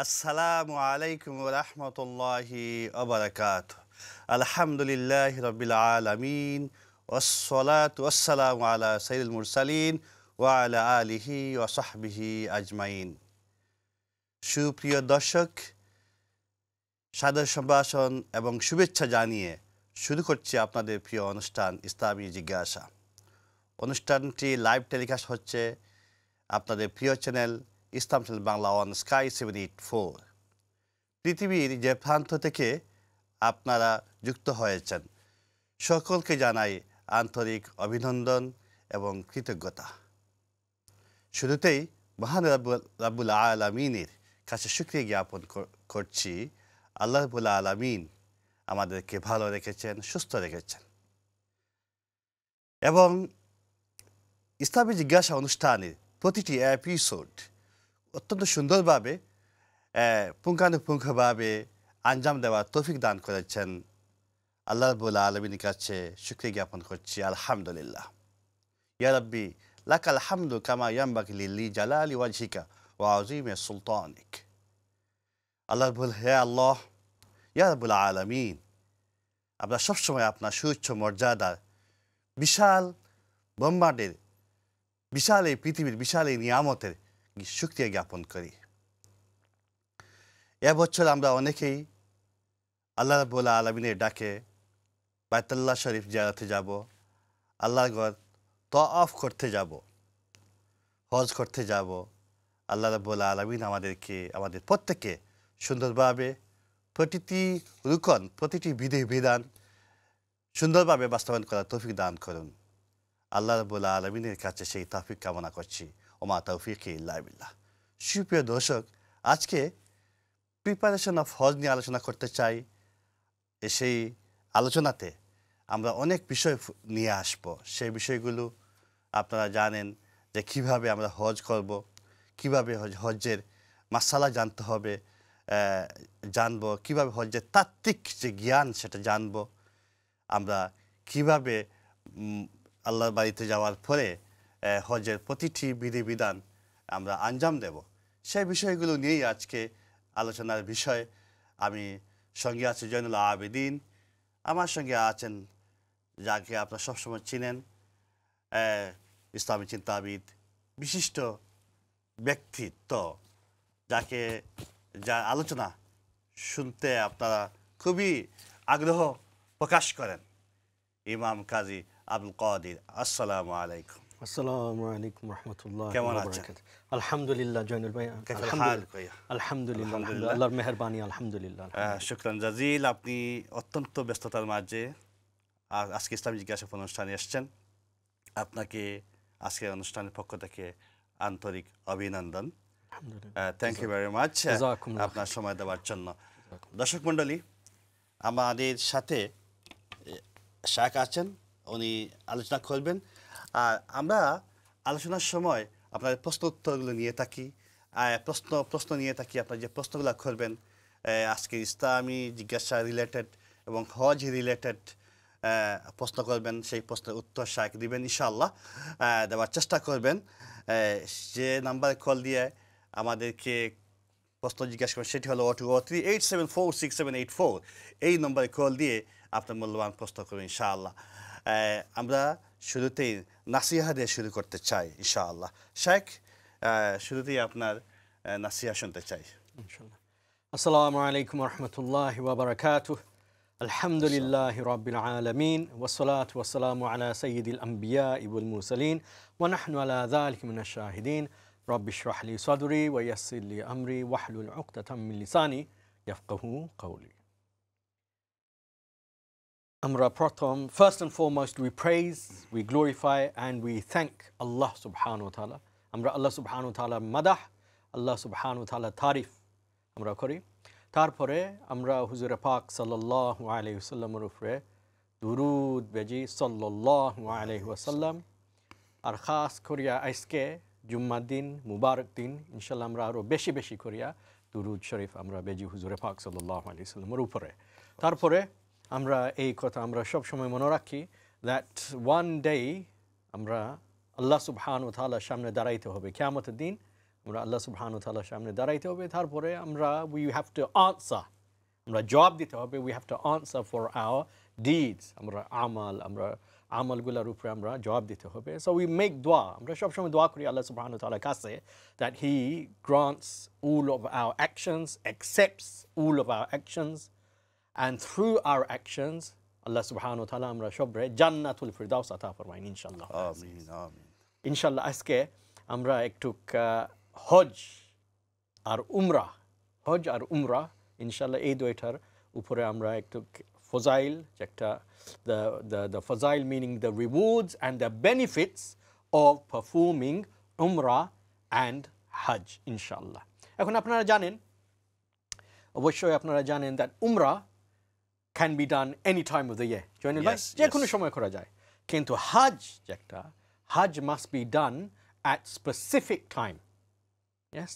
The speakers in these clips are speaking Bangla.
আসসালামু আলাইকুম ওয়া রাহমাতুল্লাহি ওয়া বারাকাতুহু। আলহামদুলিল্লাহি রাব্বিল আলামিন ওয়াসসালাতু ওয়াসসালামু আলা সাইয়্যিদিল মুরসালিন ওয়া আলা আলিহি ওয়া সাহবিহি আজমাইন। সুপ্রিয় দর্শক, সাদর সম্ভাষণ এবং শুভেচ্ছা জানিয়ে শুরু করছি আপনাদের প্রিয় অনুষ্ঠান ইসলামী জিজ্ঞাসা। অনুষ্ঠানটি লাইভ টেলিকাস্ট হচ্ছে আপনাদের প্রিয় channel Islam channel Bangla on sky 784। পৃথিবীর যে প্রান্ত থেকে আপনারা যুক্ত হয়েছেন সকলকে জানাই আন্তরিক অভিনন্দন এবং কৃতজ্ঞতা। শুরুতেই মহান রাব্বুল আলামিনের কাছে শুকরিয়া জ্ঞাপন করছি। আল্লাহ রাব্বুল আলামিন আমাদেরকে ভালো রেখেছেন, সুস্থ রেখেছেন এবং ইসলামী জিজ্ঞাসা অনুষ্ঠানের প্রতিটি এপিসোড অত্যন্ত সুন্দরভাবে পুঙ্খানুপুঙ্খভাবে আঞ্জাম দেওয়ার তৌফিক দান করেছেন। আল্লাহ রাব্বুল আলামিনের কাছে শুকরিয়া জ্ঞাপন করছি, আলহামদুলিল্লাহ। ইয়া রাব্বি লাকাল হামদু কামা ইয়ানবাগি লিজালালি ওয়াজহিকা ওয়া আযীমি সুলতানিক। হে আল্লাহ, ইয়া রাব্বুল আলামিন, আমরা সবসময় আপনার সুউচ্চ মর্যাদার বিশাল ব্রহ্মাণ্ডের বিশাল এই পৃথিবীর বিশাল এই নিয়ামতের শুকরিয়া জ্ঞাপন করি। এবছর আমরা অনেকেই আল্লাহ রাব্বুল আলামিনের ডাকে বাইতুল্লাহ শরীফ জিয়ারতে যাব, আল্লাহর ঘর তওয়াফ করতে যাব, হজ করতে যাব। আল্লাহ রাব্বুল আলামিন আমাদের প্রত্যেককে সুন্দরভাবে প্রতিটি রুকন প্রতিটি বিধান সুন্দরভাবে বাস্তবায়ন করার তৌফিক দান করুন। আল্লাহ রাব্বুল আলামিনের কাছে সেই তৌফিক কামনা করছি। ওমা তৌফিকি ইল্লা বিল্লাহ। সুপ্রিয় দর্শক, আজকে প্রিপারেশন অফ হজ নিয়ে আলোচনা করতে চাই। সেই আলোচনাতে আমরা অনেক বিষয় নিয়ে আসব। সেই বিষয়গুলো আপনারা জানেন যে কিভাবে আমরা হজ করব, কিভাবে হজ্জের মাসালা জানতে হবে, জানব কিভাবে হজ্জের তাত্ত্বিক যে জ্ঞান সেটা জানব, আমরা কিভাবে আল্লাহর বাড়িতে যাওয়ার পরে হজের প্রতিটি বিধিবিধান আমরা আঞ্জাম দেব, সেই বিষয়গুলো নিয়েই আজকে আলোচনার বিষয়। আমি সঙ্গে আছি জয়নুল আবেদিন, আমার সঙ্গে আছেন যাকে আপনারা সবসময় চিনেন, ইসলামী চিন্তাবিদ, বিশিষ্ট ব্যক্তিত্ব, যার আলোচনা শুনতে আপনারা খুবই আগ্রহ প্রকাশ করেন, ইমাম কাজী আব্দুল কাদির। আসসালামু আলাইকুম। আসসালামু আলাইকুম রাহমাতুল্লাহি কেমন ওয়া আছেন? বারাকাতুহু। আলহামদুলিল্লাহ জয়নুল ভাই, আলহামদুলিল্লাহ, আল্লাহর মেহেরবানি, আলহামদুলিল্লাহ। শুকরান জাজিল। আপনি অত্যন্ত ব্যস্ততার মাঝে আজকে ইসলামী জিজ্ঞাসা অনুষ্ঠানে এসছেন। আপনাকে আজকের অনুষ্ঠানের পক্ষ থেকে আন্তরিক অভিনন্দন। থ্যাংক ইউ ভেরি মাচ আপনার সময় দেওয়ার জন্য। দর্শক মণ্ডলী, আমাদের সাথে শাক আছেন, উনি আলোচনা করবেন। আর আমরা আলোচনার সময় আপনাদের প্রশ্ন উত্তরগুলো নিয়ে থাকি, প্রশ্ন নিয়ে থাকি। আপনারা যে প্রশ্নগুলো করবেন আজকে ইসলামী জিজ্ঞাসা রিলেটেড এবং হজ রিলেটেড প্রশ্ন করবেন, সেই প্রশ্নের উত্তর শাক দিবেন ইনশাআল্লাহ, দেওয়ার চেষ্টা করবেন। যে নাম্বারে কল দিয়ে আমাদেরকে প্রশ্ন জিজ্ঞাসা করবেন সেটি হলো 02387467884। এই নম্বরে কল দিয়ে আপনার মূল্যবান প্রশ্ন করবেন ইনশাআল্লাহ। আমরা শুরুতেই নাসিহা দিয়ে শুরু করতে চাই ইনশাআল্লাহ। শেখ, শুরুতেই আপনার নাসিহা শুনতে চাই ইনশাআল্লাহ। আসসালামু আলাইকুম রাহমাতুল্লাহি ওয়া বারাকাতুহু। আলহামদুলিল্লাহি রাব্বিল আলামিন ওয়াসসালাতু ওয়াসসালামু আলা সাইয়্যিদিল আমবিয়া ওয়াল মুরসালিন ওয়া নাহনু আলা যালিকা মিনাশ শাহিদিন। রব্বি ইশরাহ লি সাদরি ওয়া ইয়াসসির লি আমরি ওয়াহলুল উকদাতাম মিন লিসানি ইয়াফকাহু কাওলি। First and foremost, we praise, we glorify and we thank Allah subhanahu wa ta'ala. Amra Allah subhanahu wa ta'ala madah, Allah subhanahu wa ta'ala tarif amra kori. Tarpore amra Huzur Pak sallallahu alayhi wa sallam upre durud beji sallallahu alayhi wa sallam. Ar khas koriya aizke Jummar din Mubarak din inshallah amra aro beshi koriya durud sharif amra beji Huzur Pak sallallahu alayhi wa sallam upre. Tarpore আমরা এই কথা আমরা সব সময় মনে রাখি that one day আমরা আল্লাহ সুবহানাহু ওয়া তাআলার সামনে দাঁড়াইতে হবে কিয়ামতের দিন। আমরা আল্লাহ সুবহানাহু ওয়া তাআলার সামনে দাঁড়াইতে হবে, তারপরে আমরা we have to answer, আমরা জবাব দিতে হবে, we have to answer for our deeds, আমরা আমরা আমলগুলোর উপরে আমরা জবাব দিতে হবে। So we make dua, আমরা সবসময় দোয়া করি আল্লাহ সুবহানাহু ওয়া তাআলার কাছে that he grants all of our actions, accepts all of our actions, and through our actions আল্লাহ সুবহানাহু ওয়া তাআলা আমরা সবরে জান্নাতুল ফিরদাউস আতা ফরমাইন ইনশাআল্লাহ। আমিন আমিন। ইনশাআল্লাহ আজকে আমরা একটু হজ আর উমরা ইনশাআল্লাহ এই দুইটার উপরে আমরা একটু ফজাইল, একটা the ফজাইল meaning the rewards and the benefits of performing umrah and hajj ইনশাআল্লাহ। এখন আপনারা জানেন, অবশ্যই আপনারা জানেন that umrah can be done any time of the year, Zainul ভাই, যে কোনো সময় করা যায়, কিন্তু hajj must be done at specific time. Yes,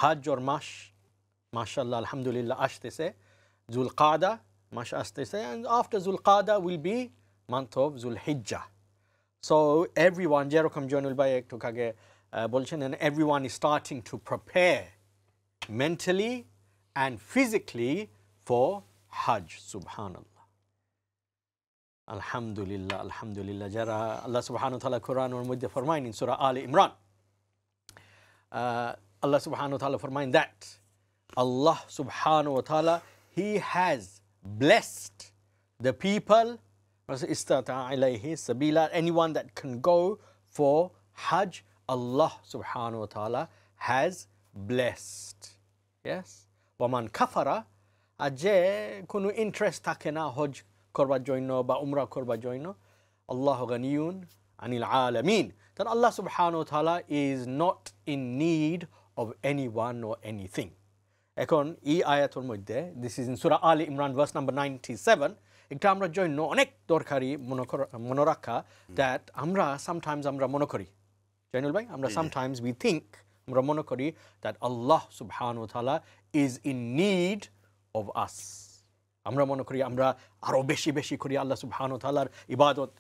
hajj or mashallah, alhamdulillah, ashtese Zulqa'dah, mash ashtese, and after Zulqa'dah will be month of Zulhijjah. So everyone, jerokom Jonul Bhai ekটু আগে বলছেন, and everyone is starting to prepare mentally and physically for hajj. Subhanallah, alhamdulillah, যারা আল্লাহ সুবহানাহু ওয়া তাআলা কোরআনের মধ্যে ফরমায় in surah Ali Imran, Allah subhanahu wa ta'ala ফরমায় that Allah subhanahu wa ta'ala, he has blessed the people, istata'a ilayhi sabila, anyone that can go for hajj, Allah subhanahu wa ta'ala has blessed. Yes, waman kafara, আর যে কোনো ইন্টারেস্ট থাকে না হজ করবার জন্য বা উমরা করবার জন্য, আল্লাহু গানিয়ুন আনিল আলামিন, that Allah subhanahu wa ta'ala is not in need of anyone or anything. এখন এই আয়াতের মধ্যে, this is in surah Ali Imran verse number 97, এটা আমরা জন্য অনেক দরকারি মনে রাখা, that আমরা sometimes আমরা মনে করি, জয়নুল ভাই, আমরা sometimes we think, আমরা মনে করি that Allah subhanahu wa ta'ala is in need of us. আমরা মনে করি আমরা আরো বেশি করি আল্লাহ সুবহানাহু ওয়া তাআলার ইবাদত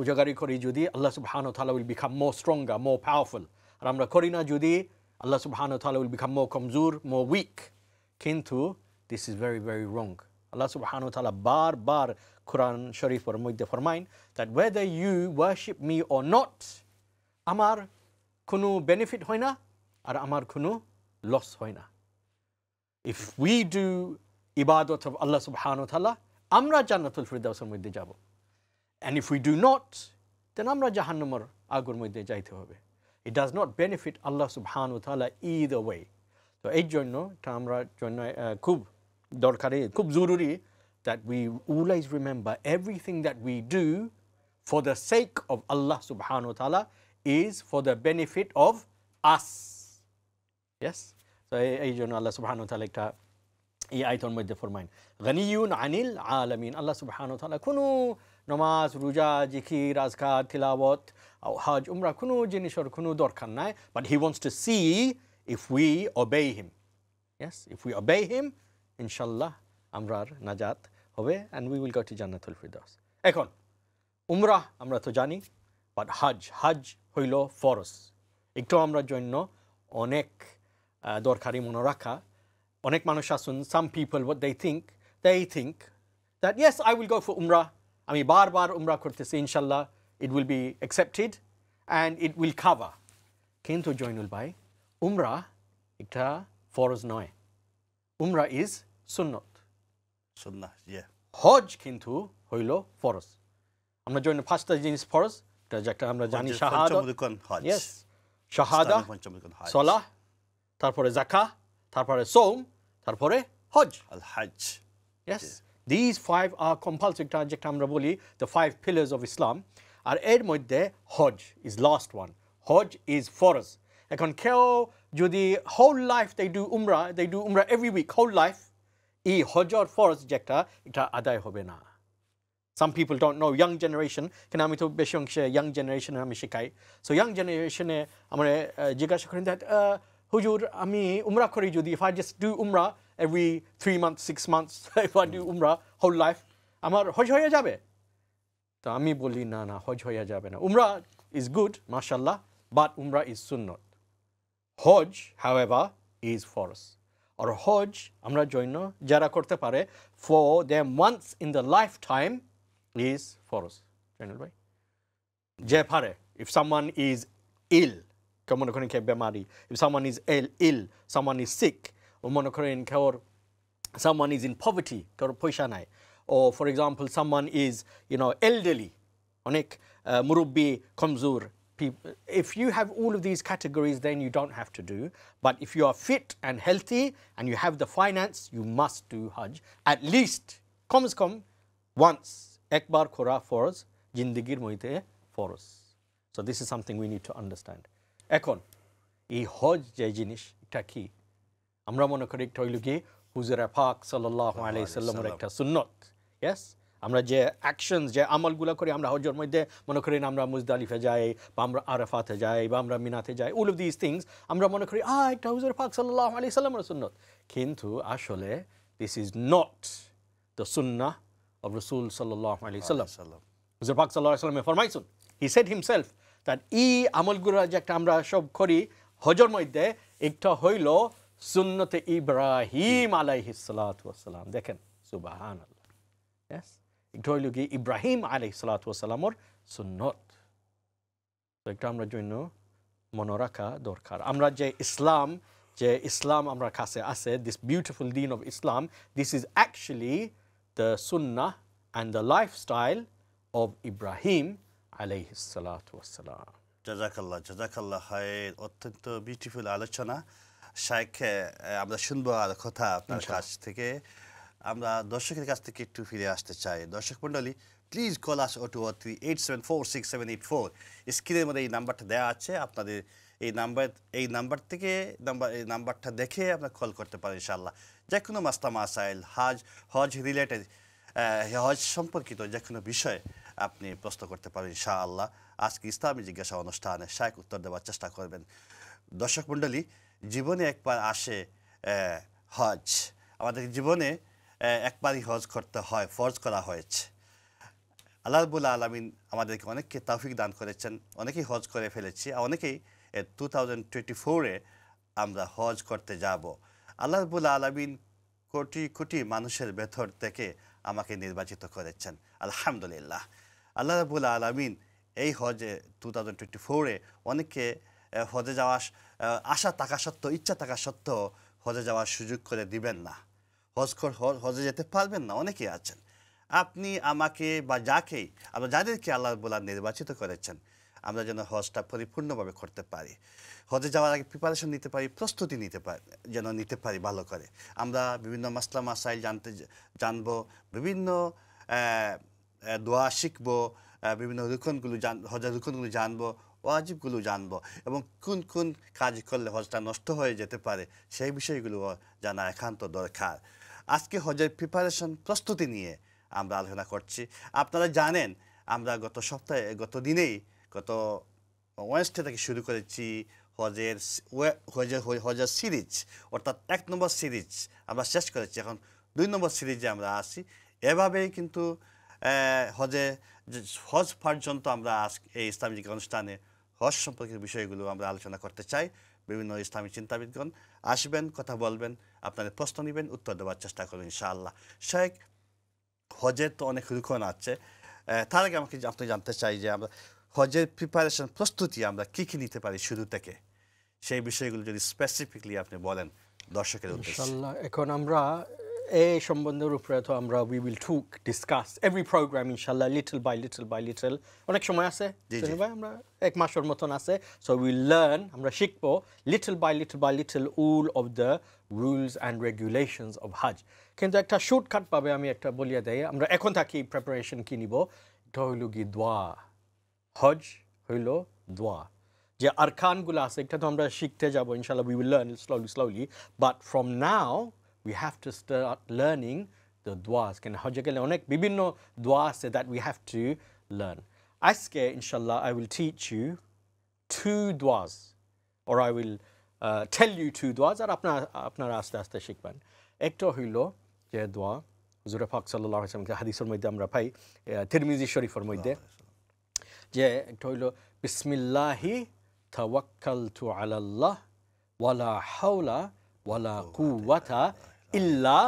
উজাগারি করি, যদি আল্লাহ সুবহানাহু ওয়া তাআলা will become more stronger, more powerful, আর আমরা করি না যদি আল্লাহ সুবহানাহু ওয়া তাআলা will become more কমজোর, more weak. কিন্তু this is very very wrong. আল্লাহ সুবহানাহু ওয়া তাআলা বারবার কোরআন শরীফের মধ্যে ফরমায় that whether you worship me or not, আমার কোনো বেনিফিট হয় না আর আমার কোনো লস হয় না। If we do ibadat of Allah subhanahu wa ta'ala, আমরা জান্নাতুল ফিরদাউসের মধ্যে যাব, and if we do not, then আমরা জাহান্নামের আগুনের মধ্যে যাইতে হবে। It does not benefit Allah subhanahu wa ta'ala either way. তো এই জন্য এটা আমরা জন্য খুব দরকারি, খুব জরুরি that we always remember everything that we do for the sake of Allah subhanahu wa ta'ala is for the benefit of us. Yes, so এই জন্য আল্লাহ সুবহানাহু ওয়া তাআলা একটা এই আয়াতের মধ্যে ফরমায় গানিয়ুন আনিল আলামিন, আল্লাহ সুবহানাহু ওয়া তাআলা কোনো নামাজ, রোজা, জিকির, আজকার, তিলাওয়াত, হজ, উমরা কোনো জিনিসের কোনো দরকার নাই, but he wants to see if we obey him. Yes, if we obey him, inshallah আমরার নাজাত হবে, and we will go to জান্নাতুল ফিরদাউস। এখন উমরা আমরা তো জানি, but হজ হইল ফরজ, একটু আমরা জন্য অনেক দরকারি মনে রাখা। অনেক মানুষ আসুন, some people what they think that yes, I will go for umrah, আমি বারবার উমরা করতেছি, ইনশাল্লাহ it will be accepted and it will cover. কিন্তু জয়নুল ভাই, উমরা একটা ফরজ নয়, উমরা is সুন্নত। হজ কিন্তু হইল ফরজ। আমরা জন্য পাঁচটা জিনিস ফরজ, যেটা আমরা জানি, শাহাদাত, yes, শাহাদা, সালাহ, তারপরে যাকাত, তারপরে সওম, তারপরে হজ, আল হজ। Yes, these five are compulsory, যেটা আমরা বলি the five pillars of Islam, আর এর মধ্যে হজ is last one. Hodge is ফরজ। এখন কেউ যদি whole life they do umrah every week, whole life, এই হজর ফরজ যেটা এটা আদায় হবে না। Some people don't know, young generation, কেন আমি তো বেশি অংশে young generation আমি শেখাই, so young generation আমরা জিজ্ঞাসা করেন that হুজুর আমি উমরা করি, যদি if I just do umrah every 3 months, 6 months, if I do umrah whole life, আমার হজ হয়ে যাবে? তো আমি বলি না, হজ হয়ে যাবে না। উমরা is good, mashallah, but umrah is sunnat. Hajj, however, is farz. Or Hajj, আমরা জন্য যারা করতে পারে, for them once in the lifetime is farz. জানেন ভাই? যে পারে, if someone is ill, কেউ মনে করেন কেউ বেমারি, if someone is ill, someone is sick, ও মনে করেন কেউর someone is in poverty, কেউর পয়সা নাই, or for example someone is, elderly, অনেক মুরব্বি, কমজোর. If you have all of these categories, then you don't have to do. But if you are fit and healthy and you have the finance, you must do Hajj. At least, come once. Ekbar kora farz, jindagir moite farz. So this is something we need to understand. Ekon, এই হজ যে জিনিস, এটা কি? আমরা মনে করি একটা হইল কি হুজুর পাক সাল্লাল্লাহু আলাইহি সাল্লামের একটা সুন্নত. Yes? আমরা যে অ্যাকশনস, যে আমলগুলো করি, আমরা হজের মধ্যে মনে করি আমরা মুজদালিফে যাই, বা আমরা আরাফাতে যাই, বা আমরা মিনাতে যাই, all of these things আমরা মনে করি একটা হুজুর পাক সাল্লাল্লাহু আলাইহি সাল্লামের সুন্নত. কিন্তু আসলে this is not the sunnah of Rasul sallallahu alaihi wasallam. হুজুর পাক সাল্লাল্লাহু আলাইহি ওয়াসাল্লাম ফরমাইছেন, he said himself that এই আমলগুলো যে একটা আমরা সব করি হজের মধ্যে, একটা হইল সুন্নতে ইব্রাহিম আলাইহিস সালাতু ওয়াস সালাম. দেখেন, সুবহানাল্লাহ. Yes? এটা হইল কি ইব্রাহিম আলাইহিস সালাতু ওয়াস সালামর সুন্নত. তো এটা আমরা জন্য মনে রাখা দরকার. আমরা যে ইসলাম আমরা কাছে আছে, this beautiful deen of Islam, this is actually the sunnah and the lifestyle of Ibrahim alayhis salatu wassalam. জাজাকাল্লাহ খায়ের, অত্যন্ত বিউটিফুল আলোচনা। শাইখ, আমরা শুনবো আর কথা আপনার কাছ থেকে। আমরা দর্শকের কাছ থেকে একটু ফিরে আসতে চাই। দর্শক মণ্ডলী, প্লিজ কল আস 0203874784। স্ক্রিনের মধ্যে এই নাম্বারটা দেওয়া আছে, আপনাদের এই নাম্বারটা দেখে আপনারা কল করতে পারেন ইনশাআল্লাহ। যে কোনো মাসলা মাসাইল, হজ রিলেটেড, হজ সম্পর্কিত যে কোনো বিষয়ে আপনি প্রশ্ন করতে পারেন ইনশাআল্লাহ। আজকে ইসলামী জিজ্ঞাসা অনুষ্ঠানে শাইখ উত্তর দেওয়ার চেষ্টা করবেন। দর্শক মণ্ডলী, জীবনে একবার আসে হজ। আমাদের জীবনে একবারই হজ করতে হয়, ফরজ করা হয়েছে। আল্লাহ রাব্বুল আলামিন আমাদেরকে অনেককে তৌফিক দান করেছেন, অনেকেই হজ করে ফেলেছি, অনেকেই 2024-এ আমরা হজ করতে যাব। আল্লাহ রাব্বুল আলামিন কোটি কোটি মানুষের ভেতর থেকে আমাকে নির্বাচিত করেছেন, আলহামদুলিল্লাহ। আল্লাহ রাব্বুল আলামিন এই হজে 2024-এ অনেকে হজে যাওয়ার আশা থাকা সত্ত্বেও, ইচ্ছা থাকা সত্ত্বেও হজে যাওয়ার সুযোগ করে দিবেন না, হজে যেতে পারবেন না, অনেকেই আছেন। আপনি আমাকে বা যাদেরকে আল্লাহ রাব্বুল আলামিন নির্বাচিত করেছেন, আমরা যেন হজটা পরিপূর্ণভাবে করতে পারি, হজে যাওয়ার আগে প্রিপারেশন নিতে পারি, প্রস্তুতি নিতে পারি ভালো করে। আমরা বিভিন্ন মাসলা মাসাইল জানবো, বিভিন্ন দোয়া শিখবো, বিভিন্ন হজের রুকনগুলো জানবো, ওয়াজিবগুলো জানবো, এবং কোন কোন কাজ করলে হজটা নষ্ট হয়ে যেতে পারে সেই বিষয়গুলো জানা একান্ত দরকার। আজকে হজের প্রিপারেশন, প্রস্তুতি নিয়ে আমরা আলোচনা করছি। আপনারা জানেন, আমরা গত ওয়েডনেসডে থেকে শুরু করেছি হজের সিরিজ, অর্থাৎ 1 নম্বর সিরিজ আমরা শেষ করেছি, এখন 2 নম্বর সিরিজে আমরা আসি। এভাবেই কিন্তু হজ পর্যন্ত আমরা এই ইসলামিক অনুষ্ঠানে হজ সম্পর্কিত বিষয়গুলো আমরা আলোচনা করতে চাই। বিভিন্ন ইসলামী চিন্তাবিদগণ আসবেন, কথা বলবেন, আপনাদের প্রশ্ন নেবেন, উত্তর দেওয়ার চেষ্টা করবেন ইনশাআল্লাহ। শেখ, হজের তো অনেক রুকন আছে, তার আগে আপনি জানতে চাই যে আমরা হজের প্রিপারেশন, প্রস্তুতি আমরা কী নিতে পারি শুরু থেকে, সেই বিষয়গুলো যদি স্পেসিফিকলি আপনি বলেন দর্শকের উদ্দেশ্যে। ইনশাআল্লাহ, এখন আমরা এই সম্বন্ধের উপরে তো আমরা we will discuss every program ইনশাআল্লাহ little by little। অনেক সময় আছে ভাই, আমরা 1 মাসের মতন আছে, so we learn, আমরা শিখবো little by little all of the rules and regulations of Hajj। কিন্তু একটা শর্টকাট পাবে, আমি একটা বলিয়া দেই, আমরা এখন থাকি প্রিপারেশন কি নিব, এটা হইল কি দোয়া। হজ হইল দোয়া, যে আরকানগুলো আছে এটা তো আমরা শিখতে যাব ইনশাআল্লাহ, we will learn slowly, but from now we have to start learning the duas. Can hajj gele onek bibhinno dua ase that we have to learn. Aজকে inshallah I will teach you 2 duas, or I will tell you 2 duas, আর আপনারা আস্তে আস্তে শিখবেন। একটা হইলো যে দোয়া হুজুর পাক সাল্লাল্লাহু আলাইহি ওয়াসাল্লাম হাদিসের মধ্যে আমরা পাই, তিরমিজি শরীফের মধ্যে, যে একটা হইলো বিসমিল্লাহি তাওয়াক্কালতু আলাল্লাহ ওয়ালা হাওলা ওয়ালা কুওয়াতা ইল্লা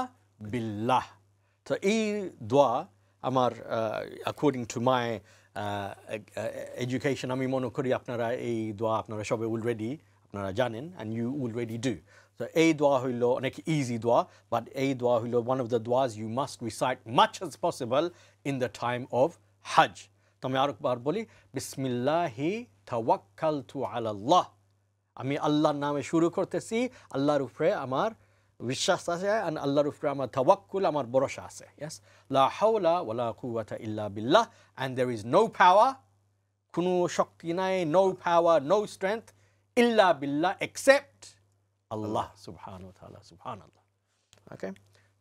বিল্লাহ। তো এই দোয়া আমার according to my education আমি মনে করি আপনারা এই দোয়া আপনারা সবাই অলরেডি আপনারা জানেন and you already do. So এই দোয়া হইল অনেক easy দোয়া, but এই দোয়া হইল one of the duas you must recite much as possible in the time of Hajj. তো আমি আরেকবার বলি, বিসমিল্লাহি তাওয়াক্কালতু আলাল্লাহ, আমি আল্লাহর নামে শুরু করতেছি, আল্লাহর উপরে আমার বিশ্বাস আছে and আল্লাহর উপরে আমার তাওয়াক্কুল, আমার ভরসা আছে। Yes, লা হাওলা ওয়ালা কুওয়াতা ইল্লা বিল্লাহ, and there is no power, কোনো শক্তি নাই, no power, no strength, ইল্লা বিল্লাহ, except Allah subhanahu wa ta'ala, subhanallah. Okay,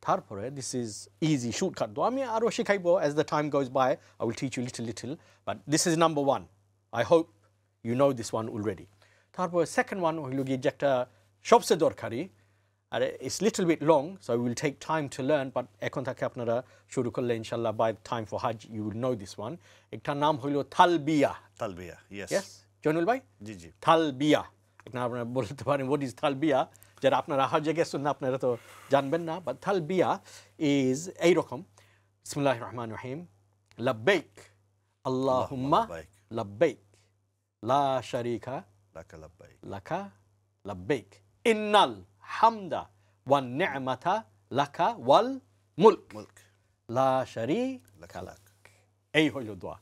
তারপরে this is easy shortcut দোয়া, আমি আরো শিখাইবো as the time goes by, I will teach you little, but this is number one. I hope you know this one already. তারপরে second one হইল গিয়ে যে একটা সবচেয়ে দরকারি, আর it's little bit long, so we will take time to learn, but এখন থেকে আপনারা শুরু করলে ইনশাআল্লাহ by the time for Hajj you will know this one. একটা নাম হইল তালবিয়া। তালবিয়া, yes জয়নুল ভাই, জি জি, তালবিয়া। একটা আপনারা বলতে পারেন what is তালবিয়া, যারা আপনারা হজ্জে গেছেন না আপনারা তো জানবেন না, but তালবিয়া is এইরকম, বিসমিল্লাহির রহমানির রহিম, লাব্বাইক আল্লাহুম্মা লাব্বাইক লা শারীকা লাকা লাব্বাইক লাকা লাব্বাইক ইন্নাল হামদা ওয়ান নি'মাতা লাকা ওয়াল মুলক মুলক লা শারীকা লাক। এই হইল দোয়া।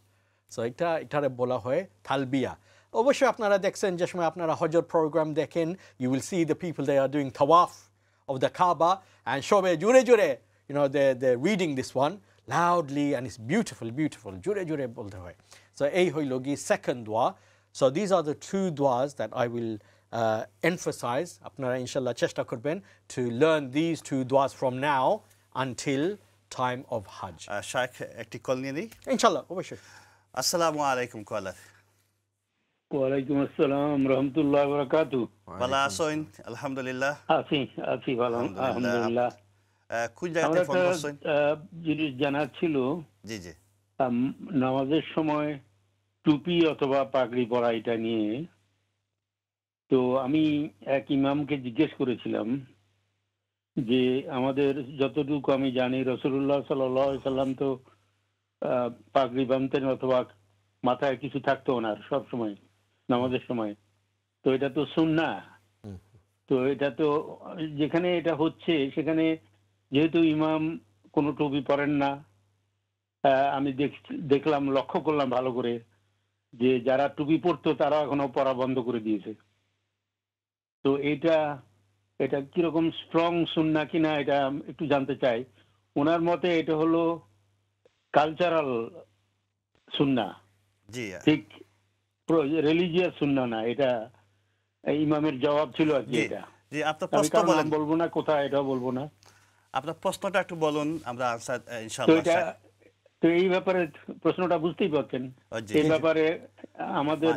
সো এটারে বলা হয় তালবিয়া। অবশ্যই আপনারা দেখছেন যে সময় আপনারা হজের প্রোগ্রাম দেখেন, you will see the people they are doing tawaf of the Kaaba and সবে জোরে জোরে you know they're reading this one loudly and it's beautiful জোরে জোরে বলতে হয়। So এই হইল কি second dua. So these are the two duas that I will emphasize. আপনারা ইনশাআল্লাহ চেষ্টা করবেন to learn these two duas from now until time of Hajj. শাইখ একটি কল নিয়ে নিই। ইনশাআল্লাহ, অবশ্যই। আসসালামু আলাইকুম কলার। ওয়ালাইকুম আসসালাম রহমতুল্লাহ বারাকাতু। ভালো আছেন? আলহামদুলিল্লাহ। আছি ভালো আলহামদুলিল্লাহ। কোন জায়গা থেকে ফোন করছেন? জিনিস জানার ছিল, জি জি, নামাজের সময় টুপি অথবা পাগড়ি পরা এটা নিয়ে। তো আমি এক ইমামকে জিজ্ঞেস করেছিলাম যে আমাদের যতটুকু আমি জানি রাসূলুল্লাহ সাল্লাল্লাহু আলাইহি সাল্লাম তো পাগড়ি বাঁধতেন অথবা মাথায় কিছু থাকতো ওনার সব সময় নামাজের সময়। তো এটা তো সুন্নাহ, তো এটা তো যেখানে এটা হচ্ছে সেখানে যেহেতু ইমাম কোনো টুপি পরেন না, আমি দেখলাম লক্ষ্য করলাম ভালো করে যে যারা টুপি পরতো তারা এখনো পরা বন্ধ করে দিয়েছে। তো এটা কিরকম স্ট্রং সুন্নাহ কিনা এটা একটু জানতে চাই। ওনার মতে এটা হলো কালচারাল সুন্নাহ, জি ঠিক রিলিজিয়াস সুন্নাহ না। এটা ইমামের জবাব ছিল আর কি। এটা জি, আপনার প্রশ্ন বলেন। বলবো না কোথায়, এটাও বলবো না। আপনার প্রশ্নটা একটু বলুন, আমরা আনসার ইনশাআল্লাহ। তো এই ব্যাপারে প্রশ্নটা বুঝতেই পারছেন, এই ব্যাপারে আমাদের